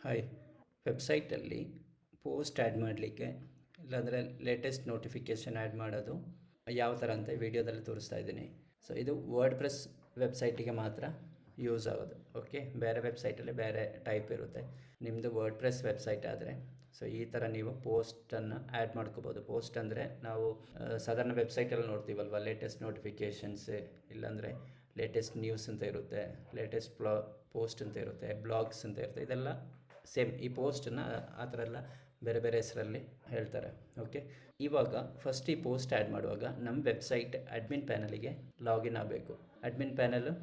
Hi, ವೆಬ್ಸೈಟಲ್ಲಿ post add ಮಾಡಲಿಕ್ಕೆ ಇಲ್ಲಾಂದರೆ ಲೇಟೆಸ್ಟ್ ನೋಟಿಫಿಕೇಷನ್ ಆ್ಯಡ್ ಮಾಡೋದು ಯಾವ ಥರ ಅಂತ ವಿಡಿಯೋದಲ್ಲಿ ತೋರಿಸ್ತಾ ಇದ್ದೀನಿ. ಸೊ ಇದು ವರ್ಡ್ ಪ್ರೆಸ್ ವೆಬ್ಸೈಟಿಗೆ ಮಾತ್ರ ಯೂಸ್ ಆಗೋದು. ಓಕೆ, ಬೇರೆ ವೆಬ್ಸೈಟಲ್ಲಿ ಬೇರೆ ಟೈಪ್ ಇರುತ್ತೆ. ನಿಮ್ಮದು ವರ್ಡ್ ಪ್ರೆಸ್ ವೆಬ್ಸೈಟ್ ಆದರೆ ಸೊ ಈ ಥರ ನೀವು ಪೋಸ್ಟನ್ನು ಆ್ಯಡ್ ಮಾಡ್ಕೋಬೋದು. ಪೋಸ್ಟ್ ಅಂದರೆ ನಾವು ಸಾಧಾರಣ ವೆಬ್ಸೈಟಲ್ಲಿ ನೋಡ್ತೀವಲ್ವ, ಲೇಟೆಸ್ಟ್ ನೋಟಿಫಿಕೇಷನ್ಸ್, ಇಲ್ಲಾಂದರೆ ಲೇಟೆಸ್ಟ್ ನ್ಯೂಸ್ ಅಂತ ಇರುತ್ತೆ, ಲೇಟೆಸ್ಟ್ ಪೋಸ್ಟ್ ಅಂತ ಇರುತ್ತೆ, ಬ್ಲಾಗ್ಸ್ ಅಂತ ಇರುತ್ತೆ. ಇದೆಲ್ಲ ಸೇಮ್ ಈ ಪೋಸ್ಟನ್ನು ಆ ಥರ ಎಲ್ಲ ಬೇರೆ ಬೇರೆ ಹೆಸರಲ್ಲಿ ಹೇಳ್ತಾರೆ. ಓಕೆ, ಇವಾಗ ಫಸ್ಟ್ ಈ ಪೋಸ್ಟ್ ಆ್ಯಡ್ ಮಾಡುವಾಗ ನಮ್ಮ ವೆಬ್ಸೈಟ್ ಅಡ್ಮಿನ್ ಪ್ಯಾನಲಿಗೆ ಲಾಗಿನ್ ಆಗಬೇಕು. ಅಡ್ಮಿನ್ ಪ್ಯಾನಲು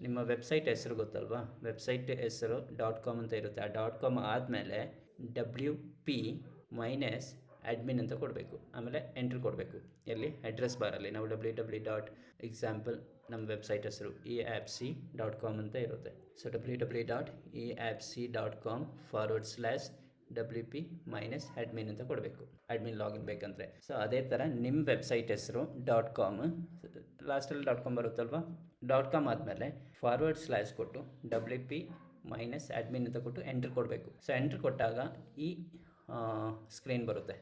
ನಿಮ್ಮ ವೆಬ್ಸೈಟ್ ಹೆಸರು ಗೊತ್ತಲ್ವಾ, ವೆಬ್ಸೈಟ್ ಹೆಸರು .com ಅಂತ ಇರುತ್ತೆ. ಆ .com ಆದಮೇಲೆ WP-admin ಅಂತ ಕೊಡಬೇಕು. ಆಮೇಲೆ ಎಂಟ್ರ್ ಕೊಡಬೇಕು. ಎಲ್ಲಿ ಅಡ್ರೆಸ್ ಬಾರಲ್ಲಿ ನಾವು www.example ನಮ್ಮ ವೆಬ್ಸೈಟ್ ಹೆಸರು eapc.com ಅಂತ ಇರುತ್ತೆ. ಸೊ www.eapc.com/WP-admin ಅಂತ ಕೊಡಬೇಕು, ಅಡ್ಮಿನ್ ಲಾಗಿನ್ ಬೇಕಂದರೆ. ಸೊ ಅದೇ ಥರ ನಿಮ್ಮ ವೆಬ್ಸೈಟ್ ಹೆಸರು .com, ಲಾಸ್ಟಲ್ಲಿ .com ಬರುತ್ತಲ್ವ, .com ಆದಮೇಲೆ / ಕೊಟ್ಟು WP-admin ಅಂತ ಕೊಟ್ಟು ಎಂಟ್ರ್ ಕೊಡಬೇಕು. ಸೊ ಎಂಟ್ರ್ ಕೊಟ್ಟಾಗ ಈ ಸ್ಕ್ರೀನ್ ಬರುತ್ತೆ,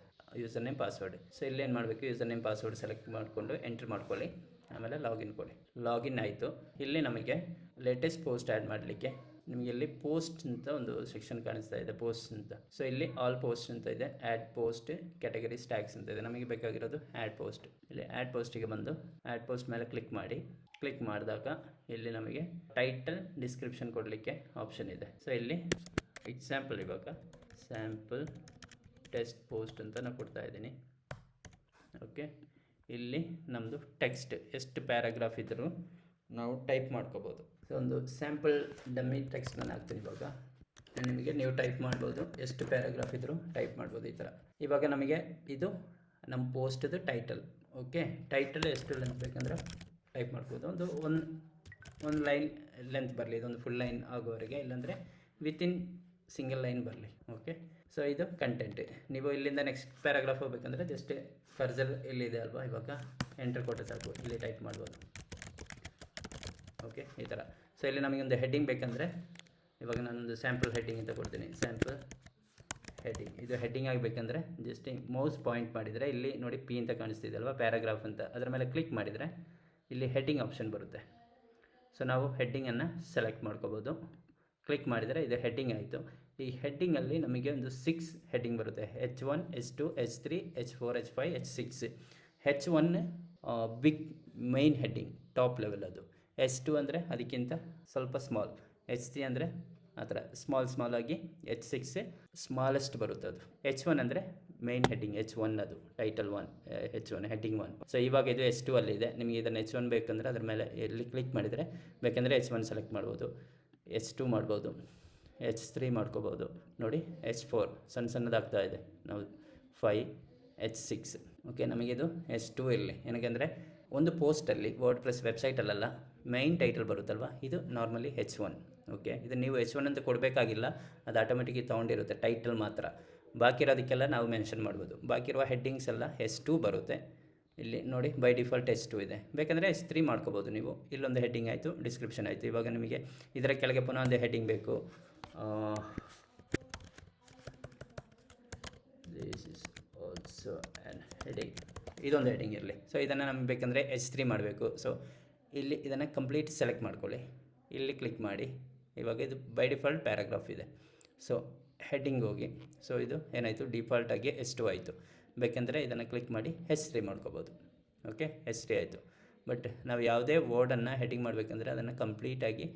ಯೂಸರ್ ನೇಮ್ ಪಾಸ್ವರ್ಡ್. ಸೊ ಇಲ್ಲೇನು ಮಾಡಬೇಕು, ಯೂಸರ್ ನೇಮ್ ಪಾಸ್ವರ್ಡ್ ಸೆಲೆಕ್ಟ್ ಮಾಡಿಕೊಂಡು ಎಂಟ್ರ್ ಮಾಡ್ಕೊಳ್ಳಿ. ಆಮೇಲೆ ಲಾಗಿನ್ ಕೊಡಿ. ಲಾಗಿನ್ ಆಯಿತು. ಇಲ್ಲಿ ನಮಗೆ ಲೇಟೆಸ್ಟ್ ಪೋಸ್ಟ್ ಆ್ಯಡ್ ಮಾಡಲಿಕ್ಕೆ ನಿಮಗೆ ಇಲ್ಲಿ ಪೋಸ್ಟ್ ಅಂತ ಒಂದು ಸೆಕ್ಷನ್ ಕಾಣಿಸ್ತಾ ಇದೆ, ಪೋಸ್ಟ್ ಅಂತ. ಸೊ ಇಲ್ಲಿ ಆಲ್ ಪೋಸ್ಟ್ ಅಂತ ಇದೆ, ಆ್ಯಡ್ ಪೋಸ್ಟ್ ಕ್ಯಾಟಗರೀಸ್ ಟ್ಯಾಗ್ಸ್ ಅಂತ ಇದೆ. ನಮಗೆ ಬೇಕಾಗಿರೋದು ಆ್ಯಡ್ ಪೋಸ್ಟ್. ಇಲ್ಲಿ ಆ್ಯಡ್ ಪೋಸ್ಟಿಗೆ ಬಂದು ಆ್ಯಡ್ ಪೋಸ್ಟ್ ಮೇಲೆ ಕ್ಲಿಕ್ ಮಾಡಿ. ಕ್ಲಿಕ್ ಮಾಡಿದಾಗ ಇಲ್ಲಿ ನಮಗೆ ಟೈಟಲ್ ಡಿಸ್ಕ್ರಿಪ್ಷನ್ ಕೊಡಲಿಕ್ಕೆ ಆಪ್ಷನ್ ಇದೆ. ಸೊ ಇಲ್ಲಿ ಎಕ್ಸಾಂಪಲ್, ಇವಾಗ ಸ್ಯಾಂಪಲ್ ಟೆಸ್ಟ್ ಪೋಸ್ಟ್ ಅಂತ ನಾನು ಕೊಡ್ತಾ ಇದ್ದೀನಿ. ಓಕೆ, ಇಲ್ಲಿ ನಮ್ಮದು ಟೆಕ್ಸ್ಟ್ ಎಷ್ಟು ಪ್ಯಾರಾಗ್ರಾಫ್ ಇದ್ದರೂ ನಾವು ಟೈಪ್ ಮಾಡ್ಕೋಬೋದು. ಸೊ ಒಂದು ಸ್ಯಾಂಪಲ್ ಡಮ್ಮಿ ಟೆಕ್ಸ್ಟ್ ನಾನು ಹಾಕ್ತೀನಿ. ಇವಾಗ ನಿಮಗೆ ನೀವು ಟೈಪ್ ಮಾಡ್ಬೋದು, ಎಷ್ಟು ಪ್ಯಾರಾಗ್ರಾಫ್ ಇದ್ದರೂ ಟೈಪ್ ಮಾಡ್ಬೋದು ಈ ಥರ. ಇವಾಗ ನಮಗೆ ಇದು ನಮ್ಮ ಪೋಸ್ಟದು ಟೈಟಲ್. ಓಕೆ, ಟೈಟಲ್ ಎಷ್ಟು ಲೆಂತ್ ಬೇಕಂದ್ರೆ ಟೈಪ್ ಮಾಡ್ಬೋದು. ಒಂದು ಲೈನ್ ಲೆಂತ್ ಬರಲಿ, ಇದೊಂದು ಫುಲ್ ಲೈನ್ ಆಗೋವರೆಗೆ, ಇಲ್ಲಾಂದರೆ ವಿತಿನ್ ಸಿಂಗಲ್ ಲೈನ್ ಬರಲಿ. ಓಕೆ, ಸೊ ಇದು ಕಂಟೆಂಟ್. ನೀವು ಇಲ್ಲಿಂದ ನೆಕ್ಸ್ಟ್ ಪ್ಯಾರಾಗ್ರಾಫ್ ಹೋಗ್ಬೇಕಂದ್ರೆ ಜಸ್ಟ್ ಕರ್ಸರ್ ಇಲ್ಲಿದೆ ಅಲ್ವಾ, ಇವಾಗ ಎಂಟ್ರ್ ಕೊಟ್ಟರೆ ಸಾಕು, ಇಲ್ಲಿ ಟೈಪ್ ಮಾಡ್ಬೋದು. ಓಕೆ, ಈ ಥರ. ಸೊ ಇಲ್ಲಿ ನಮಗೊಂದು ಹೆಡ್ಡಿಂಗ್ ಬೇಕಂದರೆ ಇವಾಗ ನಾನೊಂದು ಸ್ಯಾಂಪಲ್ ಹೆಡ್ಡಿಂಗ್ ಅಂತ ಕೊಡ್ತೀನಿ. ಸ್ಯಾಂಪಲ್ ಹೆಡ್ಡಿಂಗ್, ಇದು ಹೆಡ್ಡಿಂಗ್ ಆಗಬೇಕಂದ್ರೆ ಜಸ್ಟ್ ಮೌಸ್ ಪಾಯಿಂಟ್ ಮಾಡಿದರೆ ಇಲ್ಲಿ ನೋಡಿ ಪಿ ಅಂತ ಕಾಣಿಸ್ತಿದೆ ಅಲ್ವಾ, ಪ್ಯಾರಾಗ್ರಾಫ್ ಅಂತ. ಅದರ ಮೇಲೆ ಕ್ಲಿಕ್ ಮಾಡಿದರೆ ಇಲ್ಲಿ ಹೆಡ್ಡಿಂಗ್ ಆಪ್ಷನ್ ಬರುತ್ತೆ. ಸೊ ನಾವು ಹೆಡ್ಡಿಂಗನ್ನು ಸೆಲೆಕ್ಟ್ ಮಾಡ್ಕೋಬೋದು. ಕ್ಲಿಕ್ ಮಾಡಿದರೆ ಇದು ಹೆಡ್ಡಿಂಗ್ ಆಯಿತು. ಈ ಹೆಡ್ಡಿಂಗಲ್ಲಿ ನಮಗೆ ಒಂದು 6 ಹೆಡ್ಡಿಂಗ್ ಬರುತ್ತೆ. H1, H2, H3, H4, H5, H6. H1 big main heading, top level ಅದು. H2 ಅಂದರೆ ಅದಕ್ಕಿಂತ ಸ್ವಲ್ಪ ಸ್ಮಾಲ್. H3 ಅಂದರೆ ಆ ಥರ ಸ್ಮಾಲ್ ಆಗಿ. H6 ಸ್ಮಾಲೆಸ್ಟ್ ಬರುತ್ತೆ ಅದು. H1 ಅಂದರೆ ಮೈನ್ ಹೆಡ್ಡಿಂಗ್, H1 ಅದು ಟೈಟಲ್ 1, H1 ಹೆಡ್ಡಿಂಗ್ 1. ಸೊ ಇವಾಗ ಇದು H2 ಅಲ್ಲಿದೆ. ನಿಮಗೆ ಇದನ್ನು H1 ಬೇಕಂದರೆ ಅದ್ರ ಮೇಲೆ ಎಲ್ಲಿ ಕ್ಲಿಕ್ ಮಾಡಿದರೆ ಬೇಕಂದರೆ H1 ಸೆಲೆಕ್ಟ್ ಮಾಡ್ಬೋದು, H2 ಮಾಡ್ಬೋದು, H3 ಮಾಡ್ಕೋಬೋದು. ನೋಡಿ H4 ಸಣ್ಣದಾಗ್ತಾ ಇದೆ, ನಾವು 5, H6. ಓಕೆ, ನಮಗಿದು H2 ಇರಲಿ. ಏನಕ್ಕೆ ಒಂದು ಪೋಸ್ಟಲ್ಲಿ ವರ್ಡ್ ಪ್ರೆಸ್ ವೆಬ್ಸೈಟಲ್ಲ ಮೈನ್ ಟೈಟಲ್ ಬರುತ್ತಲ್ವ, ಇದು ನಾರ್ಮಲಿ H1. ಓಕೆ, ಇದು ನೀವು H1 ಅಂತ ಕೊಡಬೇಕಾಗಿಲ್ಲ, ಅದು ಆಟೋಮೆಟಿಕ್ಲಿ ತೊಗೊಂಡಿರುತ್ತೆ ಟೈಟಲ್ ಮಾತ್ರ. ಬಾಕಿ ಇರೋದಕ್ಕೆಲ್ಲ ನಾವು ಮೆನ್ಷನ್ ಮಾಡ್ಬೋದು. ಬಾಕಿ ಇರುವ ಹೆಡ್ಡಿಂಗ್ಸ್ ಎಲ್ಲ H2 ಬರುತ್ತೆ. ಇಲ್ಲಿ ನೋಡಿ ಬೈ ಡಿಫಾಲ್ಟ್ H2 ಇದೆ. ಬೇಕಂದರೆ H3 ಮಾಡ್ಕೋಬೋದು ನೀವು. ಇಲ್ಲೊಂದು ಹೆಡ್ಡಿಂಗ್ ಆಯಿತು, ಡಿಸ್ಕ್ರಿಪ್ಷನ್ ಆಯಿತು. ಇವಾಗ ನಿಮಗೆ ಇದರ ಕೆಳಗೆ ಪುನಃ ಒಂದು ಹೆಡ್ಡಿಂಗ್ ಬೇಕು. This is also an heading, ಇದೊಂದು ಹೆಡ್ಡಿಂಗ್ ಇರಲಿ. ಸೊ ಇದನ್ನು ನಮಗೆ ಬೇಕಂದರೆ H3 ಮಾಡಬೇಕು. ಸೊ ಇಲ್ಲಿ ಇದನ್ನು ಕಂಪ್ಲೀಟ್ ಸೆಲೆಕ್ಟ್ ಮಾಡ್ಕೊಳ್ಳಿ, ಇಲ್ಲಿ ಕ್ಲಿಕ್ ಮಾಡಿ. ಇವಾಗ ಇದು ಬೈ ಡಿಫಾಲ್ಟ್ ಪ್ಯಾರಾಗ್ರಾಫ್ ಇದೆ. ಸೊ ಹೆಡ್ಡಿಂಗ್ ಹೋಗಿ, ಸೊ ಇದು ಏನಾಯಿತು, ಡಿಫಾಲ್ಟಾಗಿ H2 ಆಯಿತು. ಬೇಕೆಂದರೆ ಇದನ್ನು ಕ್ಲಿಕ್ ಮಾಡಿ H3 ಮಾಡ್ಕೋಬೋದು. ಓಕೆ, H3 ಆಯಿತು. ಬಟ್ ನಾವು ಯಾವುದೇ ವರ್ಡನ್ನು ಹೆಡ್ಡಿಂಗ್ ಮಾಡಬೇಕಂದ್ರೆ ಅದನ್ನು ಕಂಪ್ಲೀಟಾಗಿ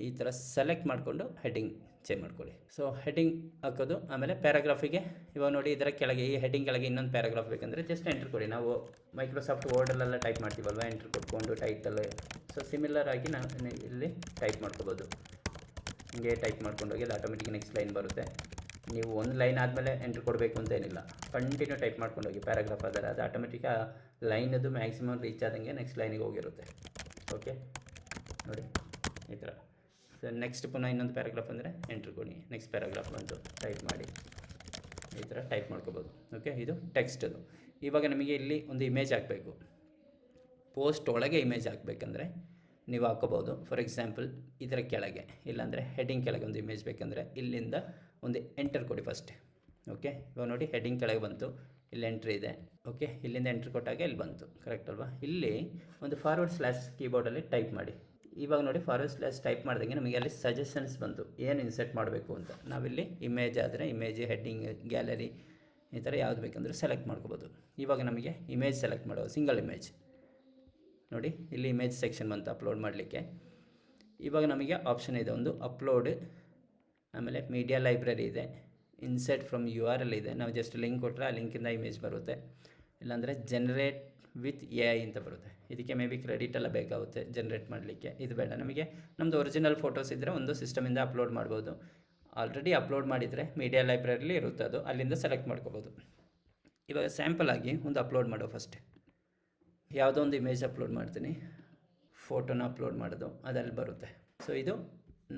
ಈ ಥರ ಸೆಲೆಕ್ಟ್ ಮಾಡಿಕೊಂಡು ಹೆಡ್ಡಿಂಗ್ ಚೇಂಜ್ ಮಾಡ್ಕೊಳ್ಳಿ. ಸೊ ಹೆಡ್ಡಿಂಗ್ ಹಾಕೋದು. ಆಮೇಲೆ ಪ್ಯಾರಾಗ್ರಾಫಿಗೆ ಇವಾಗ ನೋಡಿ ಇದರ ಕೆಳಗೆ, ಈ ಹೆಡ್ಡಿಂಗ್ ಕೆಳಗೆ ಇನ್ನೊಂದು ಪ್ಯಾರಾಗ್ರಾಫ್ ಬೇಕಂದರೆ ಜಸ್ಟ್ ಎಂಟ್ರ್ ಕೊಡಿ. ನಾವು ಮೈಕ್ರೋಸಾಫ್ಟ್ ವರ್ಡಲ್ಲೆಲ್ಲ ಟೈಪ್ ಮಾಡ್ತೀವಲ್ವ, ಎಂಟ್ರ್ ಕೊಟ್ಕೊಂಡು ಟೈಟಲ್. ಸೊ ಸಿಮಿಲರ್ ಆಗಿ ನಾವು ಇಲ್ಲಿ ಟೈಪ್ ಮಾಡ್ಕೋಬೋದು. ಹಿಂಗೆ ಟೈಪ್ ಮಾಡ್ಕೊಂಡೋಗಿ ಅದು ಆಟೋಮೆಟಿಕ್ ನೆಕ್ಸ್ಟ್ ಲೈನ್ ಬರುತ್ತೆ. ನೀವು ಒಂದು ಲೈನ್ ಆದಮೇಲೆ ಎಂಟ್ರ್ ಕೊಡಬೇಕು ಅಂತ ಏನಿಲ್ಲ, ಕಂಟಿನ್ಯೂ ಟೈಪ್ ಮಾಡ್ಕೊಂಡೋಗಿ ಪ್ಯಾರಾಗ್ರಾಫ್ ಆದರೆ ಅದು ಆಟೋಮೆಟಿಕ್ ಆ ಲೈನದು ಮ್ಯಾಕ್ಸಿಮಮ್ ರೀಚ್ ಆದಂಗೆ ನೆಕ್ಸ್ಟ್ ಲೈನಿಗೆ ಹೋಗಿರುತ್ತೆ. ಓಕೆ, ನೋಡಿ ಈ ಥರ. ಸೊ ನೆಕ್ಸ್ಟ್ ಪುನಃ ಇನ್ನೊಂದು ಪ್ಯಾರಾಗ್ರಾಫ್ ಅಂದರೆ ಎಂಟ್ರ್ ಕೊಡಿ, ನೆಕ್ಸ್ಟ್ ಪ್ಯಾರಾಗ್ರಾಫ್ ಬಂತು ಟೈಪ್ ಮಾಡಿ, ಈ ಥರ ಟೈಪ್ ಮಾಡ್ಕೋಬೋದು. ಓಕೆ, ಇದು ಟೆಕ್ಸ್ಟ್ ಅದು. ಇವಾಗ ನಮಗೆ ಇಲ್ಲಿ ಒಂದು ಇಮೇಜ್ ಹಾಕಬೇಕು. ಪೋಸ್ಟ್ ಒಳಗೆ ಇಮೇಜ್ ಹಾಕಬೇಕಂದ್ರೆ ನೀವು ಹಾಕೋಬೋದು. ಫಾರ್ ಎಕ್ಸಾಂಪಲ್ ಇದರ ಕೆಳಗೆ, ಇಲ್ಲಾಂದರೆ ಹೆಡ್ಡಿಂಗ್ ಕೆಳಗೆ ಒಂದು ಇಮೇಜ್ ಬೇಕಂದರೆ ಇಲ್ಲಿಂದ ಒಂದು ಎಂಟರ್ ಕೊಡಿ ಫಸ್ಟ್. ಓಕೆ, ಇವಾಗ ನೋಡಿ ಹೆಡ್ಡಿಂಗ್ ಕೆಳಗೆ ಬಂತು, ಇಲ್ಲಿ ಎಂಟ್ರಿ ಇದೆ. ಓಕೆ, ಇಲ್ಲಿಂದ ಎಂಟ್ರಿ ಕೊಟ್ಟಾಗ ಇಲ್ಲಿ ಬಂತು, ಕರೆಕ್ಟ್ ಅಲ್ವಾ? ಇಲ್ಲಿ ಒಂದು ಫಾರ್ವರ್ಡ್ ಸ್ಲ್ಯಾಶ್ ಕೀಬೋರ್ಡಲ್ಲಿ ಟೈಪ್ ಮಾಡಿ. ಇವಾಗ ನೋಡಿ ಫಾರ್ವರ್ಡ್ ಸ್ಲ್ಯಾಶ್ ಟೈಪ್ ಮಾಡಿದಂಗೆ ನಮಗೆ ಅಲ್ಲಿ ಸಜೆಷನ್ಸ್ ಬಂತು, ಏನು ಇನ್ಸರ್ಟ್ ಮಾಡಬೇಕು ಅಂತ. ನಾವಿಲ್ಲಿ ಇಮೇಜ್ ಆದರೆ ಇಮೇಜ್, ಹೆಡ್ಡಿಂಗ್, ಗ್ಯಾಲರಿ ಈ ಥರ ಯಾವುದು ಬೇಕಂದ್ರೆ ಸೆಲೆಕ್ಟ್ ಮಾಡ್ಕೋಬೋದು. ಇವಾಗ ನಮಗೆ ಇಮೇಜ್ ಸೆಲೆಕ್ಟ್ ಮಾಡೋದು, ಸಿಂಗಲ್ ಇಮೇಜ್ ನೋಡಿ, ಇಲ್ಲಿ ಇಮೇಜ್ ಸೆಕ್ಷನ್ ಬಂತು ಅಪ್ಲೋಡ್ ಮಾಡಲಿಕ್ಕೆ. ಇವಾಗ ನಮಗೆ ಆಪ್ಷನ್ ಇದೆ, ಒಂದು ಅಪ್ಲೋಡ್, ಆಮೇಲೆ ಮೀಡಿಯಾ ಲೈಬ್ರರಿ ಇದೆ, ಇನ್ಸರ್ಟ್ ಫ್ರಮ್ URL ಇದೆ. ನಾವು ಜಸ್ಟ್ ಲಿಂಕ್ ಕೊಟ್ಟರೆ ಆ ಲಿಂಕಿಂದ ಇಮೇಜ್ ಬರುತ್ತೆ. ಇಲ್ಲಾಂದರೆ ಜನರೇಟ್ ವಿತ್ AI ಅಂತ ಬರುತ್ತೆ. ಇದಕ್ಕೆ ಮೇ ಬಿ ಕ್ರೆಡಿಟ್ ಎಲ್ಲ ಬೇಕಾಗುತ್ತೆ ಜನರೇಟ್ ಮಾಡಲಿಕ್ಕೆ, ಇದು ಬೇಡ. ನಮಗೆ ನಮ್ಮದು ಒರಿಜಿನಲ್ ಫೋಟೋಸ್ ಇದ್ದರೆ ಒಂದು ಸಿಸ್ಟಮಿಂದ ಅಪ್ಲೋಡ್ ಮಾಡ್ಬೋದು. ಆಲ್ರೆಡಿ ಅಪ್ಲೋಡ್ ಮಾಡಿದರೆ ಮೀಡಿಯಾ ಲೈಬ್ರರಿಲಿ ಇರುತ್ತೆ, ಅದು ಅಲ್ಲಿಂದ ಸೆಲೆಕ್ಟ್ ಮಾಡ್ಕೋಬೋದು. ಇವಾಗ ಸ್ಯಾಂಪಲ್ ಆಗಿ ಒಂದು ಅಪ್ಲೋಡ್ ಮಾಡೋ ಫಸ್ಟ್. ಯಾವುದೋ ಒಂದು ಇಮೇಜ್ ಅಪ್ಲೋಡ್ ಮಾಡ್ತೀನಿ, ಫೋಟೋನ ಅಪ್ಲೋಡ್ ಮಾಡೋದು, ಅದಲ್ಲಿ ಬರುತ್ತೆ. ಸೊ ಇದು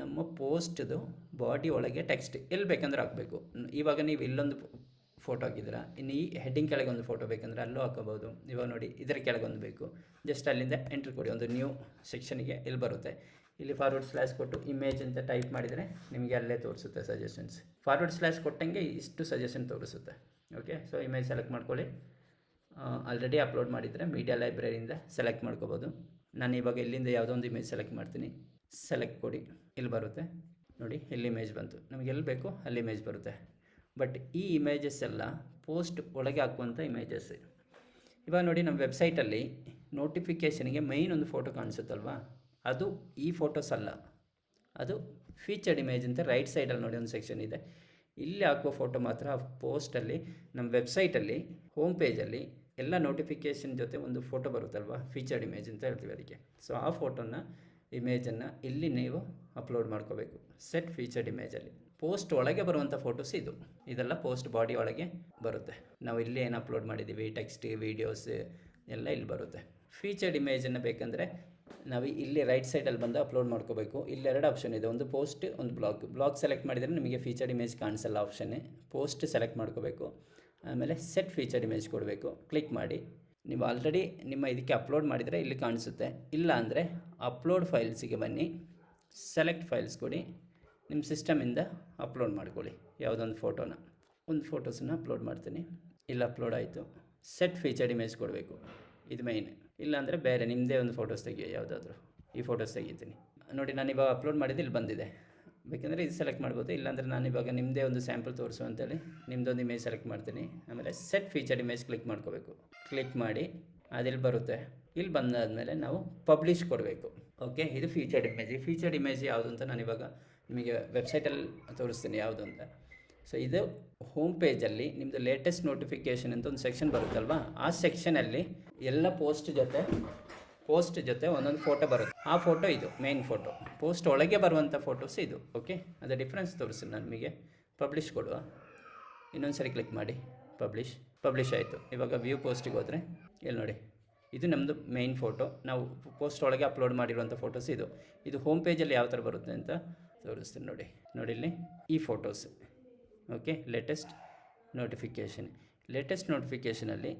ನಮ್ಮ ಪೋಸ್ಟ್ದು ಬಾಡಿ ಒಳಗೆ ಟೆಕ್ಸ್ಟ್ ಎಲ್ಲಿ ಬೇಕಂದ್ರೆ ಹಾಕಬೇಕು. ಇವಾಗ ನೀವು ಇಲ್ಲೊಂದು ಫೋಟೋ ಹಾಕಿದ್ದೀರಾ, ಇನ್ನು ಈ ಹೆಡ್ಡಿಂಗ್ ಕೆಳಗೆ ಒಂದು ಫೋಟೋ ಬೇಕಂದ್ರೆ ಅಲ್ಲೂ ಹಾಕೋಬೋದು. ಇವಾಗ ನೋಡಿ ಇದರ ಕೆಳಗೆ ಒಂದು ಬೇಕು, ಜಸ್ಟ್ ಅಲ್ಲಿಂದ ಎಂಟ್ರಿ ಕೊಡಿ, ಒಂದು ನ್ಯೂ ಸೆಕ್ಷನಿಗೆ ಇಲ್ಲಿ ಬರುತ್ತೆ. ಇಲ್ಲಿ ಫಾರ್ವರ್ಡ್ ಸ್ಲ್ಯಾಶ್ ಕೊಟ್ಟು ಇಮೇಜ್ ಅಂತ ಟೈಪ್ ಮಾಡಿದರೆ ನಿಮಗೆ ಅಲ್ಲೇ ತೋರಿಸುತ್ತೆ ಸಜೆಷನ್ಸ್. ಫಾರ್ವರ್ಡ್ ಸ್ಲ್ಯಾಶ್ ಕೊಟ್ಟಂಗೆ ಇಷ್ಟು ಸಜೆಷನ್ ತೋರಿಸುತ್ತೆ. ಓಕೆ, ಸೊ ಇಮೇಜ್ ಸೆಲೆಕ್ಟ್ ಮಾಡ್ಕೊಳ್ಳಿ. ಆಲ್ರೆಡಿ ಅಪ್ಲೋಡ್ ಮಾಡಿದರೆ ಮೀಡಿಯಾ ಲೈಬ್ರರಿಯಿಂದ ಸೆಲೆಕ್ಟ್ ಮಾಡ್ಕೋಬೋದು. ನಾನು ಇವಾಗ ಇಲ್ಲಿಂದ ಯಾವುದೋ ಒಂದು ಇಮೇಜ್ ಸೆಲೆಕ್ಟ್ ಮಾಡ್ತೀನಿ, ಸೆಲೆಕ್ಟ್ ಕೊಡಿ, ಇಲ್ಲಿ ಬರುತ್ತೆ ನೋಡಿ, ಇಲ್ಲಿ ಇಮೇಜ್ ಬಂತು. ನಮಗೆ ಎಲ್ಲಿ ಬೇಕು ಅಲ್ಲಿ ಇಮೇಜ್ ಬರುತ್ತೆ. ಬಟ್ ಈ ಇಮೇಜಸ್ ಎಲ್ಲ ಪೋಸ್ಟ್ ಒಳಗೆ ಹಾಕುವಂಥ ಇಮೇಜಸ್. ಇವಾಗ ನೋಡಿ ನಮ್ಮ ವೆಬ್ಸೈಟಲ್ಲಿ ನೋಟಿಫಿಕೇಷನಿಗೆ ಮೈನ್ ಒಂದು ಫೋಟೋ ಕಾಣಿಸುತ್ತಲ್ವಾ, ಅದು ಈ ಫೋಟೋಸ್ ಅಲ್ಲ, ಅದು ಫೀಚರ್ಡ್ ಇಮೇಜ್ ಅಂತ ರೈಟ್ ಸೈಡಲ್ಲಿ ನೋಡಿ ಒಂದು ಸೆಕ್ಷನ್ ಇದೆ. ಇಲ್ಲಿ ಹಾಕುವ ಫೋಟೋ ಮಾತ್ರ ಆ ಪೋಸ್ಟಲ್ಲಿ ನಮ್ಮ ವೆಬ್ಸೈಟಲ್ಲಿ ಹೋಮ್ ಪೇಜಲ್ಲಿ ಎಲ್ಲ ನೋಟಿಫಿಕೇಷನ್ ಜೊತೆ ಒಂದು ಫೋಟೋ ಬರುತ್ತಲ್ವ, ಫೀಚರ್ಡ್ ಇಮೇಜ್ ಅಂತ ಹೇಳ್ತೀವಿ ಅದಕ್ಕೆ. ಸೊ ಆ ಫೋಟೋನ ಇಮೇಜನ್ನು ಇಲ್ಲಿ ನೀವು ಅಪ್ಲೋಡ್ ಮಾಡ್ಕೋಬೇಕು ಸೆಟ್ ಫೀಚರ್ಡ್ ಇಮೇಜಲ್ಲಿ. ಪೋಸ್ಟ್ ಒಳಗೆ ಬರುವಂಥ ಫೋಟೋಸ್ ಇದೆಲ್ಲ ಪೋಸ್ಟ್ ಬಾಡಿ ಒಳಗೆ ಬರುತ್ತೆ. ನಾವು ಇಲ್ಲಿ ಏನು ಅಪ್ಲೋಡ್ ಮಾಡಿದ್ದೀವಿ, ಟೆಕ್ಸ್ಟ್, ವೀಡಿಯೋಸ್ ಎಲ್ಲ ಇಲ್ಲಿ ಬರುತ್ತೆ. ಫೀಚರ್ಡ್ ಇಮೇಜನ್ನು ಬೇಕಂದರೆ ನಾವು ಇಲ್ಲಿ ರೈಟ್ ಸೈಡಲ್ಲಿ ಬಂದು ಅಪ್ಲೋಡ್ ಮಾಡ್ಕೋಬೇಕು. ಇಲ್ಲಿ ಎರಡು ಆಪ್ಷನ್ ಇದೆ, ಒಂದು ಪೋಸ್ಟ್, ಒಂದು ಬ್ಲಾಗ್ ಸೆಲೆಕ್ಟ್ ಮಾಡಿದರೆ ನಿಮಗೆ ಫೀಚರ್ಡ್ ಇಮೇಜ್ ಕಾಣಿಸಲ್ಲ ಆಪ್ಷನ್ನೇ. ಪೋಸ್ಟ್ ಸೆಲೆಕ್ಟ್ ಮಾಡ್ಕೋಬೇಕು, ಆಮೇಲೆ ಸೆಟ್ ಫೀಚರ್ಡ್ ಇಮೇಜ್ ಕೊಡಬೇಕು, ಕ್ಲಿಕ್ ಮಾಡಿ. ನೀವು ಆಲ್ರೆಡಿ ನಿಮ್ಮ ಇದಕ್ಕೆ ಅಪ್ಲೋಡ್ ಮಾಡಿದರೆ ಇಲ್ಲಿ ಕಾಣಿಸುತ್ತೆ. ಇಲ್ಲ ಅಂದರೆ ಅಪ್ಲೋಡ್ ಫೈಲ್ಸಿಗೆ ಬನ್ನಿ, ಸೆಲೆಕ್ಟ್ ಫೈಲ್ಸ್ ಕೊಡಿ, ನಿಮ್ಮ ಸಿಸ್ಟಮಿಂದ ಅಪ್ಲೋಡ್ ಮಾಡ್ಕೊಳ್ಳಿ ಯಾವುದೊಂದು ಫೋಟೋನ. ಒಂದು ಫೋಟೋಸನ್ನು ಅಪ್ಲೋಡ್ ಮಾಡ್ತೀನಿ, ಇಲ್ಲಿ ಅಪ್ಲೋಡ್ ಆಯಿತು. ಸೆಟ್ ಫೀಚರ್ಡ್ ಇಮೇಜ್ ಕೊಡಬೇಕು, ಇದು ಮೈನ್. ಇಲ್ಲಾಂದರೆ ಬೇರೆ ನಿಮ್ಮದೇ ಒಂದು ಫೋಟೋಸ್ ತೆಗಿಯೋ, ಯಾವುದಾದ್ರೂ ಈ ಫೋಟೋಸ್ ತೆಗಿತೀನಿ ನೋಡಿ. ನಾನು ಇವಾಗ ಅಪ್ಲೋಡ್ ಮಾಡಿದ್ದು ಇಲ್ಲಿ ಬಂದಿದೆ, ಬೇಕೆಂದರೆ ಇದು ಸೆಲೆಕ್ಟ್ ಮಾಡ್ಬೋದು. ಇಲ್ಲಾಂದರೆ ನಾನು ಇವಾಗ ನಿಮ್ಮದೇ ಒಂದು ಸ್ಯಾಂಪಲ್ ತೋರಿಸು ಅಂತೇಳಿ ನಿಮ್ಮದೊಂದು ಇಮೇಜ್ ಸೆಲೆಕ್ಟ್ ಮಾಡ್ತೀನಿ. ಆಮೇಲೆ ಸೆಟ್ ಫೀಚರ್ಡ್ ಇಮೇಜ್ ಕ್ಲಿಕ್ ಮಾಡ್ಕೋಬೇಕು, ಕ್ಲಿಕ್ ಮಾಡಿ ಅದಿಲ್ಲಿ ಬರುತ್ತೆ. ಇಲ್ಲಿ ಬಂದಾದಮೇಲೆ ನಾವು ಪಬ್ಲಿಷ್ ಕೊಡಬೇಕು. ಓಕೆ, ಇದು ಫೀಚರ್ಡ್ ಇಮೇಜ್. ಈ ಫೀಚರ್ಡ್ ಇಮೇಜ್ ಯಾವುದು ಅಂತ ನಾನು ಇವಾಗ ನಿಮಗೆ ವೆಬ್ಸೈಟಲ್ಲಿ ತೋರಿಸ್ತೀನಿ ಯಾವುದು ಅಂತ. ಸೊ ಇದು ಹೋಮ್ ಪೇಜಲ್ಲಿ ನಿಮ್ಮದು ಲೇಟೆಸ್ಟ್ ನೋಟಿಫಿಕೇಷನ್ ಅಂತ ಒಂದು ಸೆಕ್ಷನ್ ಬರುತ್ತಲ್ವ, ಆ ಸೆಕ್ಷನಲ್ಲಿ ಎಲ್ಲ ಪೋಸ್ಟ್ ಜೊತೆ ಒಂದೊಂದು ಫೋಟೋ ಬರುತ್ತೆ. ಆ ಫೋಟೋ ಇದು ಮೇನ್ ಫೋಟೋ. ಪೋಸ್ಟ್ ಒಳಗೆ ಬರುವಂಥ ಫೋಟೋಸ್ ಇದು. ಓಕೆ, ಅದರ ಡಿಫ್ರೆನ್ಸ್ ತೋರಿಸ್ತೀನಿ ನಾನು ನಿಮಗೆ. ಪಬ್ಲಿಷ್ ಕೊಡುವ, ಇನ್ನೊಂದು ಸರಿ ಕ್ಲಿಕ್ ಮಾಡಿ, ಪಬ್ಲಿಷ್ ಆಯಿತು. ಇವಾಗ ವ್ಯೂ ಪೋಸ್ಟಿಗೆ ಹೋದರೆ ಇಲ್ಲಿ ನೋಡಿ, ಇದು ನಮ್ಮದು ಮೇನ್ ಫೋಟೋ. ನಾವು ಪೋಸ್ಟ್ ಒಳಗೆ ಅಪ್ಲೋಡ್ ಮಾಡಿರುವಂಥ ಫೋಟೋಸ್ ಇದು ಹೋಮ್ ಪೇಜಲ್ಲಿ ಯಾವ ಥರ ಬರುತ್ತೆ ಅಂತ ತೋರಿಸ್ತೀನಿ ನೋಡಿ. ಇಲ್ಲಿ ಈ ಫೋಟೋಸ್. ಓಕೆ, ಲೇಟೆಸ್ಟ್ ನೋಟಿಫಿಕೇಷನಲ್ಲಿ